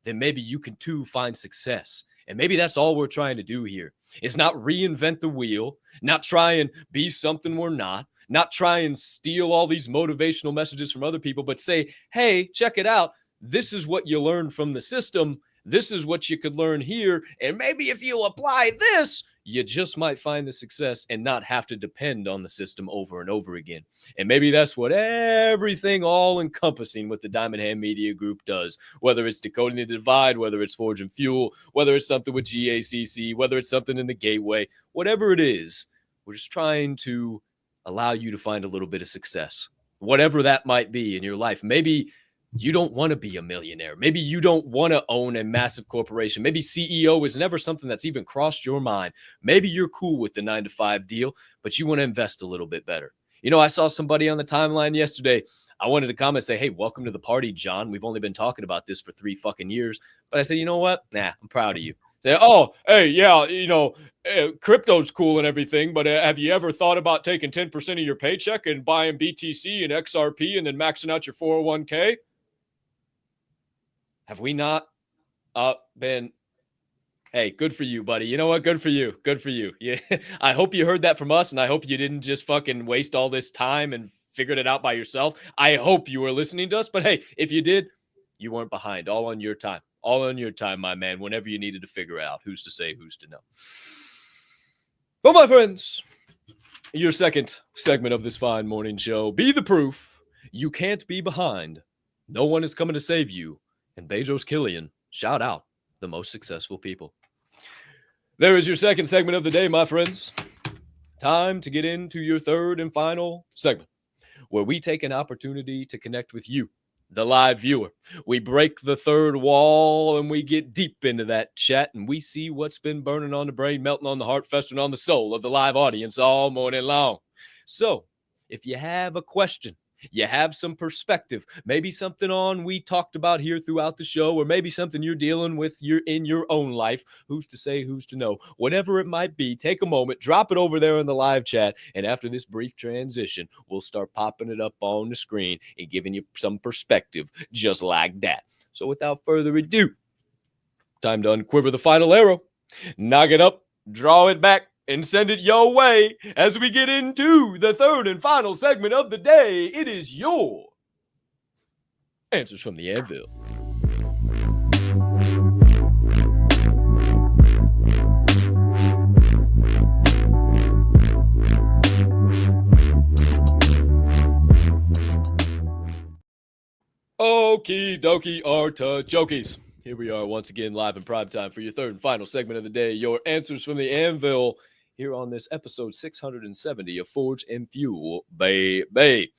Speaker 1: then maybe you can too find success. And maybe that's all we're trying to do here. Is not reinvent the wheel, not try and be something we're not try and steal all these motivational messages from other people, but say, hey, check it out. This is what you learned from the system. This is what you could learn here. And maybe if you apply this, you just might find the success and not have to depend on the system over and over again. And maybe that's what everything all encompassing with the Diamond Hand Media Group does, whether it's decoding the divide, whether it's forging fuel, whether it's something with GACC, whether it's something in the gateway, whatever it is, we're just trying to allow you to find a little bit of success, whatever that might be in your life. Maybe you don't want to be a millionaire. Maybe you don't want to own a massive corporation. Maybe CEO is never something that's even crossed your mind. Maybe you're cool with the 9-to-5 deal, but you want to invest a little bit better. You know, I saw somebody on the timeline yesterday. I wanted to comment, say, hey, welcome to the party, John. We've only been talking about this for 3 fucking years. But I said, you know what? Nah, I'm proud of you. Say, oh, hey, yeah, you know, crypto's cool and everything, but have you ever thought about taking 10% of your paycheck and buying BTC and XRP and then maxing out your 401k? Have we not been? Hey, good for you, buddy. You know what? Good for you. Good for you. Yeah. I hope you heard that from us, and I hope you didn't just fucking waste all this time and figured it out by yourself. I hope you were listening to us, but hey, if you did, you weren't behind. All on your time. All on your time, my man, whenever you needed to figure it out. Who's to say, who's to know? Well, my friends, your second segment of this fine morning show, be the proof you can't be behind. No one is coming to save you. And Bezos Killian, shout out the most successful people. There is your second segment of the day, my friends. Time to get into your third and final segment, where we take an opportunity to connect with you, the live viewer. We break the third wall and we get deep into that chat and we see what's been burning on the brain, melting on the heart, festering on the soul of the live audience all morning long. So if you have a question, you have some perspective, maybe something we talked about here throughout the show, or maybe something you're dealing with in your own life, who's to say, who's to know, whatever it might be, take a moment, drop it over there in the live chat. And after this brief transition, we'll start popping it up on the screen and giving you some perspective just like that. So without further ado, time to unquiver the final arrow, knock it up, draw it back, and send it your way as we get into the third and final segment of the day. It is your Answers from the Anvil. Okie dokie artichokes. Here we are once again live in prime time for your third and final segment of the day, your Answers from the Anvil, here on this episode 670 of Forge and Fuel, baby.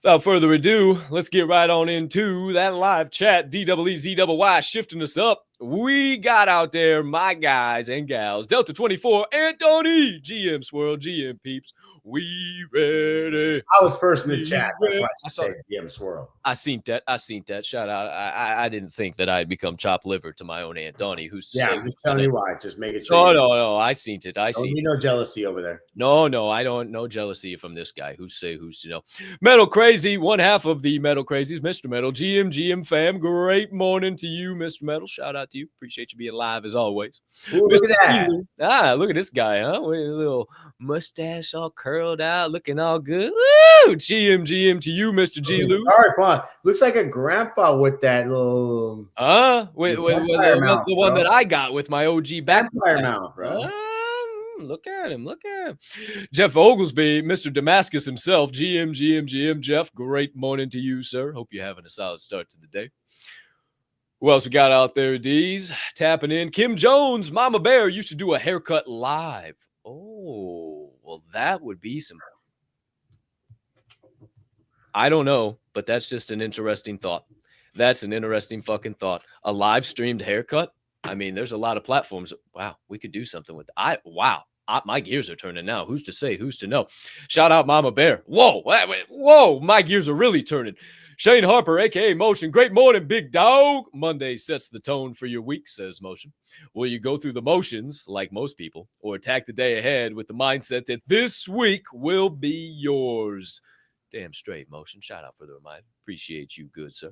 Speaker 1: Without further ado, let's get right on into that live chat. DWEZWY shifting us up. We got out there, my guys and gals, Delta 24, Anthony, GM Swirl, GM Peeps. We ready.
Speaker 4: I was first in the chat. That's why I said GM Swirl.
Speaker 1: I seen that. Shout out. I didn't think that I'd become chopped liver to my own Aunt Donnie. Who's to say?
Speaker 4: I'm just telling you why. Just make it sure.
Speaker 1: No. I seen it.
Speaker 4: No jealousy over there.
Speaker 1: No, I don't. No jealousy from this guy. Who's to know? Metal Crazy, one half of the Metal Crazies, Mr. Metal, GM fam. Great morning to you, Mr. Metal. Shout out to you. Appreciate you being live as always.
Speaker 4: Ooh, look at that.
Speaker 1: Look at this guy, huh? With a little mustache all curled out, looking all good. Woo! GM to you, Mr. G. Lou.
Speaker 4: Sorry, Paul. Looks like a grandpa with that little.
Speaker 1: With the one that I got with my OG
Speaker 4: vampire mouth, bro.
Speaker 1: Look at him. Jeff Oglesby, Mr. Damascus himself. GM. Jeff, great morning to you, sir. Hope you're having a solid start to the day. Who else we got out there, D's? Tapping in. Kim Jones, Mama Bear used to do a haircut live. Oh, well, that would be some. I don't know, but that's just an interesting thought. That's an interesting fucking thought. A live streamed haircut. I mean, there's a lot of platforms. Wow, we could do something with that. My gears are turning now. Who's to say? Who's to know? Shout out Mama Bear. Whoa, my gears are really turning. Shane Harper, a.k.a. Motion. Great morning, big dog. Monday sets the tone for your week, says Motion. Will you go through the motions like most people or attack the day ahead with the mindset that this week will be yours? Damn straight, Motion. Shout out for the reminder. Appreciate you, good sir.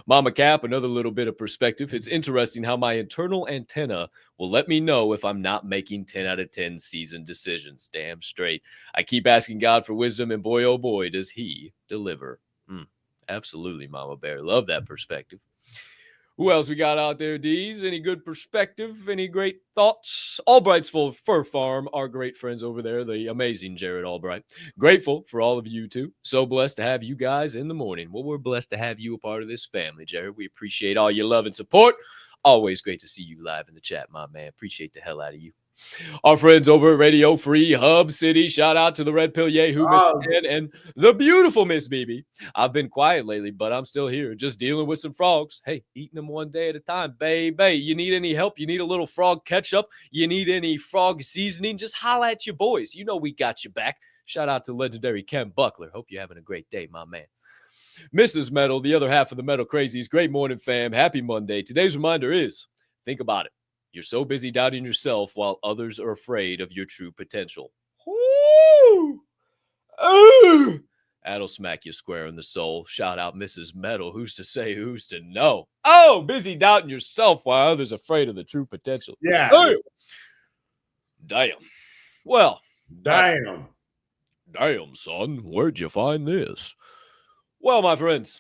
Speaker 1: Mama Cap, another little bit of perspective. It's interesting how my internal antenna will let me know if I'm not making 10 out of 10 season decisions. Damn straight. I keep asking God for wisdom, and boy, oh boy, does he deliver. Absolutely, Mama Bear. Love that perspective. Who else we got out there, D's? Any good perspective? Any great thoughts? Albright's Fur Farm, our great friends over there, the amazing Jared Albright. Grateful for all of you too. So blessed to have you guys in the morning. Well, we're blessed to have you a part of this family, Jared. We appreciate all your love and support. Always great to see you live in the chat, my man. Appreciate the hell out of you. Our friends over at Radio Free Hub City. Shout out to the Red Pill Yahoo, Mr. Ted, and the beautiful Miss BB. I've been quiet lately, but I'm still here, just dealing with some frogs. Hey, eating them one day at a time, baby. You need any help? You need a little frog ketchup? You need any frog seasoning? Just holla at your boys. You know we got your back. Shout out to legendary Ken Buckler. Hope you're having a great day, my man. Mrs. Metal, the other half of the Metal Crazies. Great morning, fam. Happy Monday. Today's reminder is, think about it. You're so busy doubting yourself while others are afraid of your true potential. Woo! Ooh! That'll smack you square in the soul. Shout out Mrs. Metal. Who's to say, who's to know? Oh, busy doubting yourself while others are afraid of the true potential.
Speaker 4: Yeah.
Speaker 1: Oh. Damn. Well.
Speaker 4: Damn,
Speaker 1: son. Where'd you find this? Well, my friends,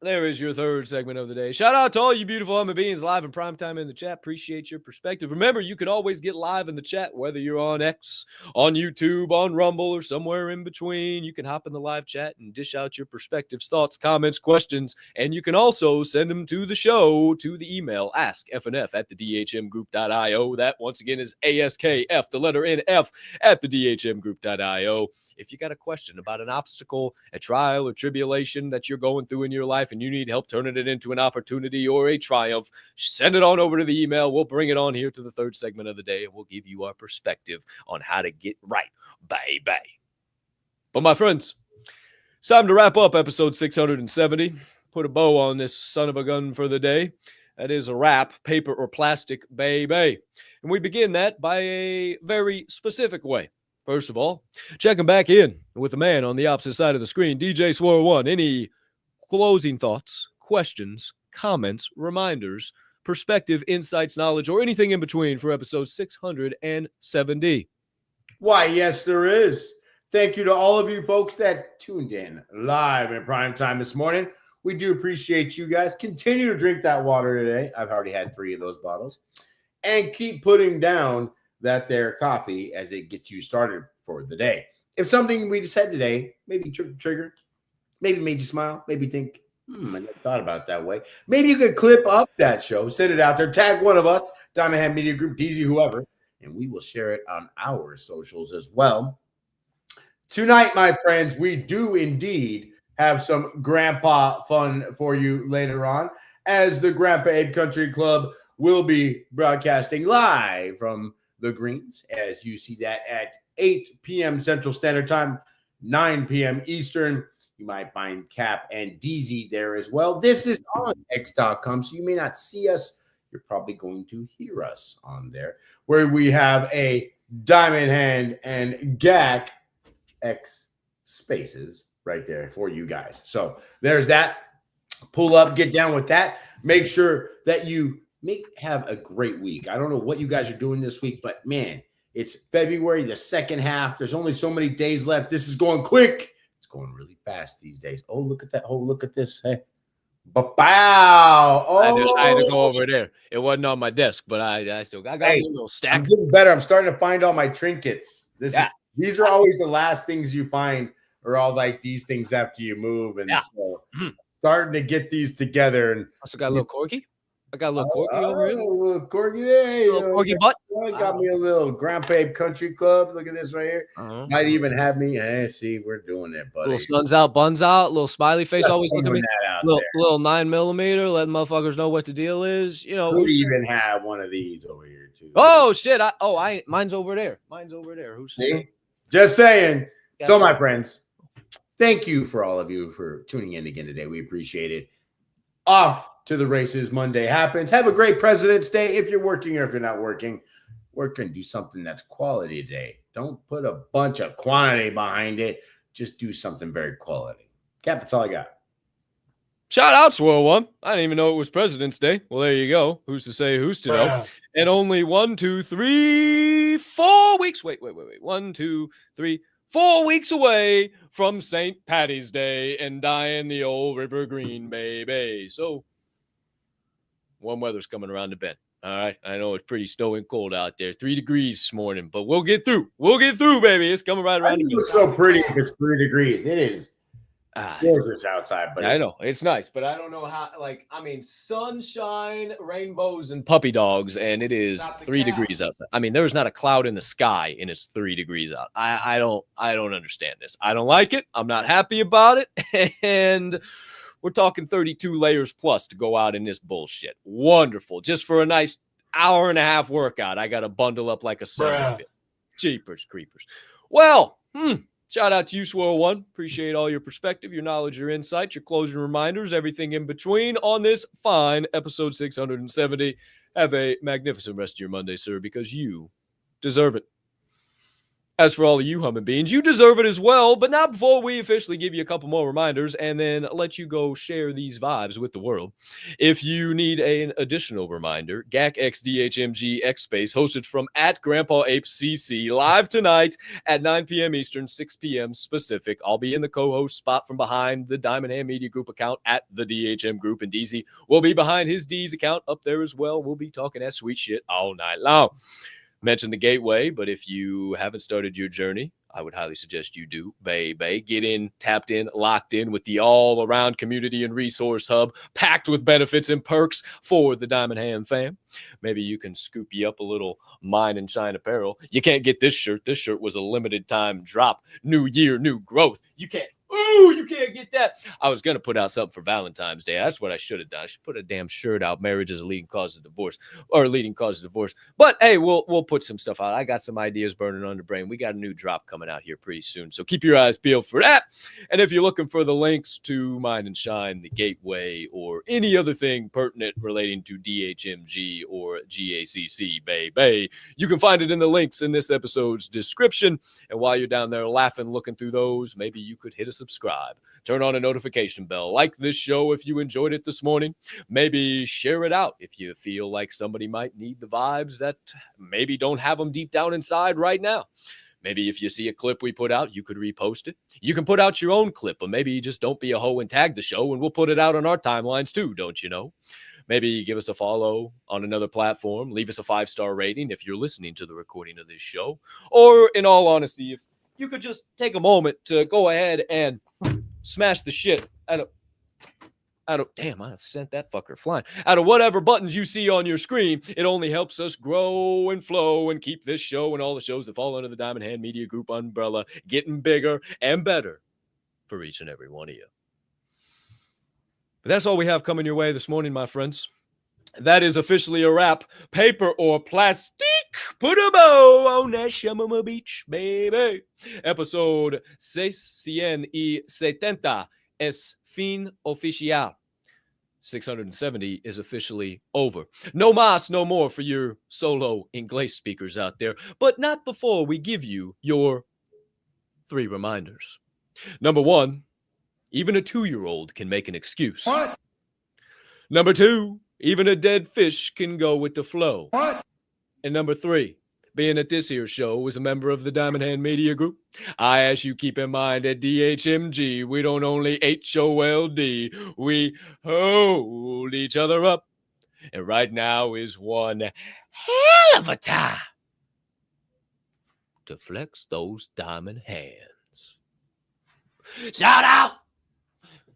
Speaker 1: there is your third segment of the day. Shout out to all you beautiful human beings live in prime time in the chat. Appreciate your perspective. Remember, you can always get live in the chat, whether you're on X, on YouTube, on Rumble, or somewhere in between. You can hop in the live chat and dish out your perspectives, thoughts, comments, questions, and you can also send them to the show to the email askfnf@thedhmgroup.io. That, once again, is ASKF, the letter NF, at thedhmgroup.io. If you got a question about an obstacle, a trial, or tribulation that you're going through in your life and you need help turning it into an opportunity or a triumph, send it on over to the email. We'll bring it on here to the third segment of the day, and we'll give you our perspective on how to get right, baby. But my friends, it's time to wrap up episode 670. Put a bow on this son of a gun for the day. That is a wrap, paper or plastic, baby. And we begin that by a very specific way. First of all, checking back in with the man on the opposite side of the screen, DJ Swirl One. Any closing thoughts, questions, comments, reminders, perspective, insights, knowledge, or anything in between for episode 670?
Speaker 4: Why, yes, there is. Thank you to all of you folks that tuned in live in prime time this morning. We do appreciate you guys. Continue to drink that water today. I've already had 3 of those bottles. And keep putting down that there coffee as it gets you started for the day. If something we said today maybe triggered, maybe made you smile, maybe think, I never thought about it that way. Maybe you could clip up that show, send it out there, tag one of us, Diamond Hand Media Group, DZ, whoever, and we will share it on our socials as well. Tonight, my friends, we do indeed have some grandpa fun for you later on, as the Grandpa Ed Country Club will be broadcasting live from the Greens, as you see that at 8 p.m. Central Standard Time, 9 p.m. Eastern. You might find Cap and DZ there as well. This is on X.com, so you may not see us. You're probably going to hear us on there, where we have a Diamond Hand and GAC X spaces right there for you guys. So there's that. Pull up, get down with that. Make sure that you have a great week. I don't know what you guys are doing this week, but man, it's February, the second half. There's only so many days left. This is going quick. It's going really fast these days. Oh, look at that. Oh, look at this. Hey. Wow. Oh.
Speaker 1: I had to go over there. It wasn't on my desk, but I got a little stack.
Speaker 4: I'm getting better. I'm starting to find all my trinkets. These are always the last things you find, or all like these things after you move. And so starting to get these together. And
Speaker 1: also got a little corky. I got a little corky over here.
Speaker 4: A little corky there.
Speaker 1: A little corky butt.
Speaker 4: Got me a little Grandpa Ed Country Club. Look at this right here. Might even have me. Hey, see, we're doing it, buddy.
Speaker 1: Little suns out, buns out, little smiley face. Just always looking at me. Little 9mm, letting motherfuckers know what the deal is. You know,
Speaker 4: we even have one of these over here too.
Speaker 1: Oh shit! Mine's over there. Who's
Speaker 4: see? Just saying. So, my friends, thank you for all of you for tuning in again today. We appreciate it. Off to the races Monday happens. Have a great President's Day. If you're working or if you're not working, work and do something that's quality today. Don't put a bunch of quantity behind it. Just do something very quality. Cap, that's all I got.
Speaker 1: Shout out, Swirl One. I didn't even know it was President's Day. Well, there you go. Who's to say, who's to know? And only 1, 2, 3, 4 weeks. Wait. 1, 2, 3, 4 weeks away from St. Patty's Day and dying the old River Green, baby. So Warm weather's coming around the bend. All right. I know it's pretty snowy and cold out there. 3 degrees this morning, but we'll get through. We'll get through, baby. It's coming right around the bend.
Speaker 4: It looks so pretty if it's 3 degrees. It is gorgeous outside, but
Speaker 1: I know it's nice, but I don't know how. Like, I mean, sunshine, rainbows, and puppy dogs, and it is 3 degrees outside. I mean, there's not a cloud in the sky, and it's 3 degrees out. I don't understand this. I don't like it. I'm not happy about it, and we're talking 32 layers plus to go out in this bullshit. Wonderful, just for a nice hour and a half workout. I got to bundle up like a son. Jeepers creepers. Well, shout out to you, Swirl One. Appreciate all your perspective, your knowledge, your insight, your closing reminders, everything in between on this fine episode 670. Have a magnificent rest of your Monday, sir, because you deserve it. As for all of you humming beans, you deserve it as well, but not before we officially give you a couple more reminders and then let you go share these vibes with the world. If you need an additional reminder, GAC X Space, hosted from @GrandpaApeCC, live tonight at 9 p.m. Eastern, 6 p.m. Pacific. I'll be in the co-host spot from behind the Diamond Hand Media Group account at the DHM Group, and DZ will be behind his D's account up there as well. We'll be talking that sweet shit all night long. Mentioned the gateway, but if you haven't started your journey, I would highly suggest you do, baby. Get in, tapped in, locked in with the all-around community and resource hub, packed with benefits and perks for the Diamond Hand fam. Maybe you can scoop you up a little Mine and Shine apparel. You can't get this shirt. This shirt was a limited time drop. New year, new growth. You can't get that. I was going to put out something for Valentine's Day. That's what I should have done. I should put a damn shirt out. Marriage is a leading cause of divorce. But hey, we'll put some stuff out. I got some ideas burning on the brain. We got a new drop coming out here pretty soon. So keep your eyes peeled for that. And if you're looking for the links to Mine and Shine, the Gateway, or any other thing pertinent relating to DHMG or GACC, baby, you can find it in the links in this episode's description. And while you're down there laughing, looking through those, maybe you could hit a subscribe, turn on a notification bell, like this show if you enjoyed it this morning, maybe share it out if you feel like somebody might need the vibes that maybe don't have them deep down inside right now. Maybe if you see a clip we put out, you could repost it. You can put out your own clip, but maybe just don't be a hoe and tag the show, and we'll put it out on our timelines too, don't you know? Maybe give us a follow on another platform, leave us a 5-star rating if you're listening to the recording of this show, or in all honesty, if you could just take a moment to go ahead and smash the shit out of damn, I sent that fucker flying. Out of whatever buttons you see on your screen, it only helps us grow and flow and keep this show and all the shows that fall under the Diamond Hand Media Group umbrella getting bigger and better for each and every one of you. But that's all we have coming your way this morning, my friends. That is officially a wrap. Paper or plastic, put a bow on that Shamama Beach, baby. Episode 670 es fin oficial. 670 is officially over. No mas, no more for your solo English speakers out there, but not before we give you your 3 reminders. Number 1, even a 2-year-old can make an excuse. What? Number 2, even a dead fish can go with the flow. What? And number 3, being at this here show as a member of the Diamond Hand Media Group, I ask you keep in mind at DHMG, we don't only HOLD, we hold each other up. And right now is one hell of a time to flex those diamond hands. Shout out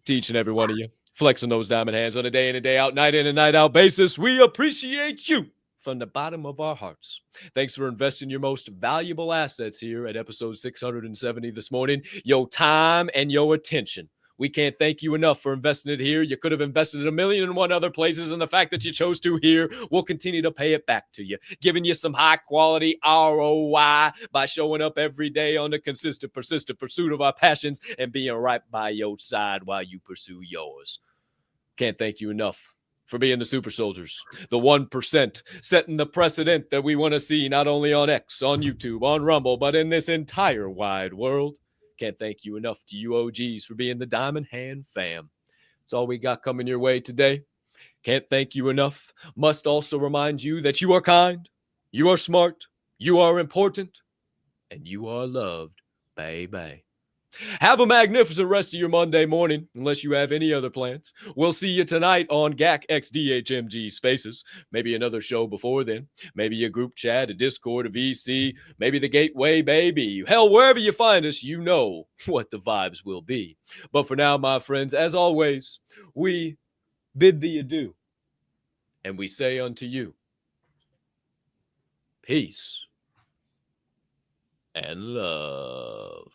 Speaker 1: to each and every one of you flexing those diamond hands on a day in and day out, night in and night out basis. We appreciate you from the bottom of our hearts. Thanks for investing your most valuable assets here at episode 670 this morning, your time and your attention. We can't thank you enough for investing it here. You could have invested it 1,000,001 other places, and the fact that you chose to here will continue to pay it back to you, giving you some high-quality ROI by showing up every day on the consistent, persistent pursuit of our passions and being right by your side while you pursue yours. Can't thank you enough for being the super soldiers, the 1%, setting the precedent that we want to see not only on X, on YouTube, on Rumble, but in this entire wide world. Can't thank you enough to you OGs for being the Diamond Hand fam. That's all we got coming your way today. Can't thank you enough. Must also remind you that you are kind, you are smart, you are important, and you are loved, baby. Have a magnificent rest of your Monday morning, unless you have any other plans. We'll see you tonight on GAC XDHMG Spaces. Maybe another show before then. Maybe a group chat, a Discord, a VC, maybe the Gateway, baby. Hell, wherever you find us, you know what the vibes will be. But for now, my friends, as always, we bid thee adieu. And we say unto you, peace and love.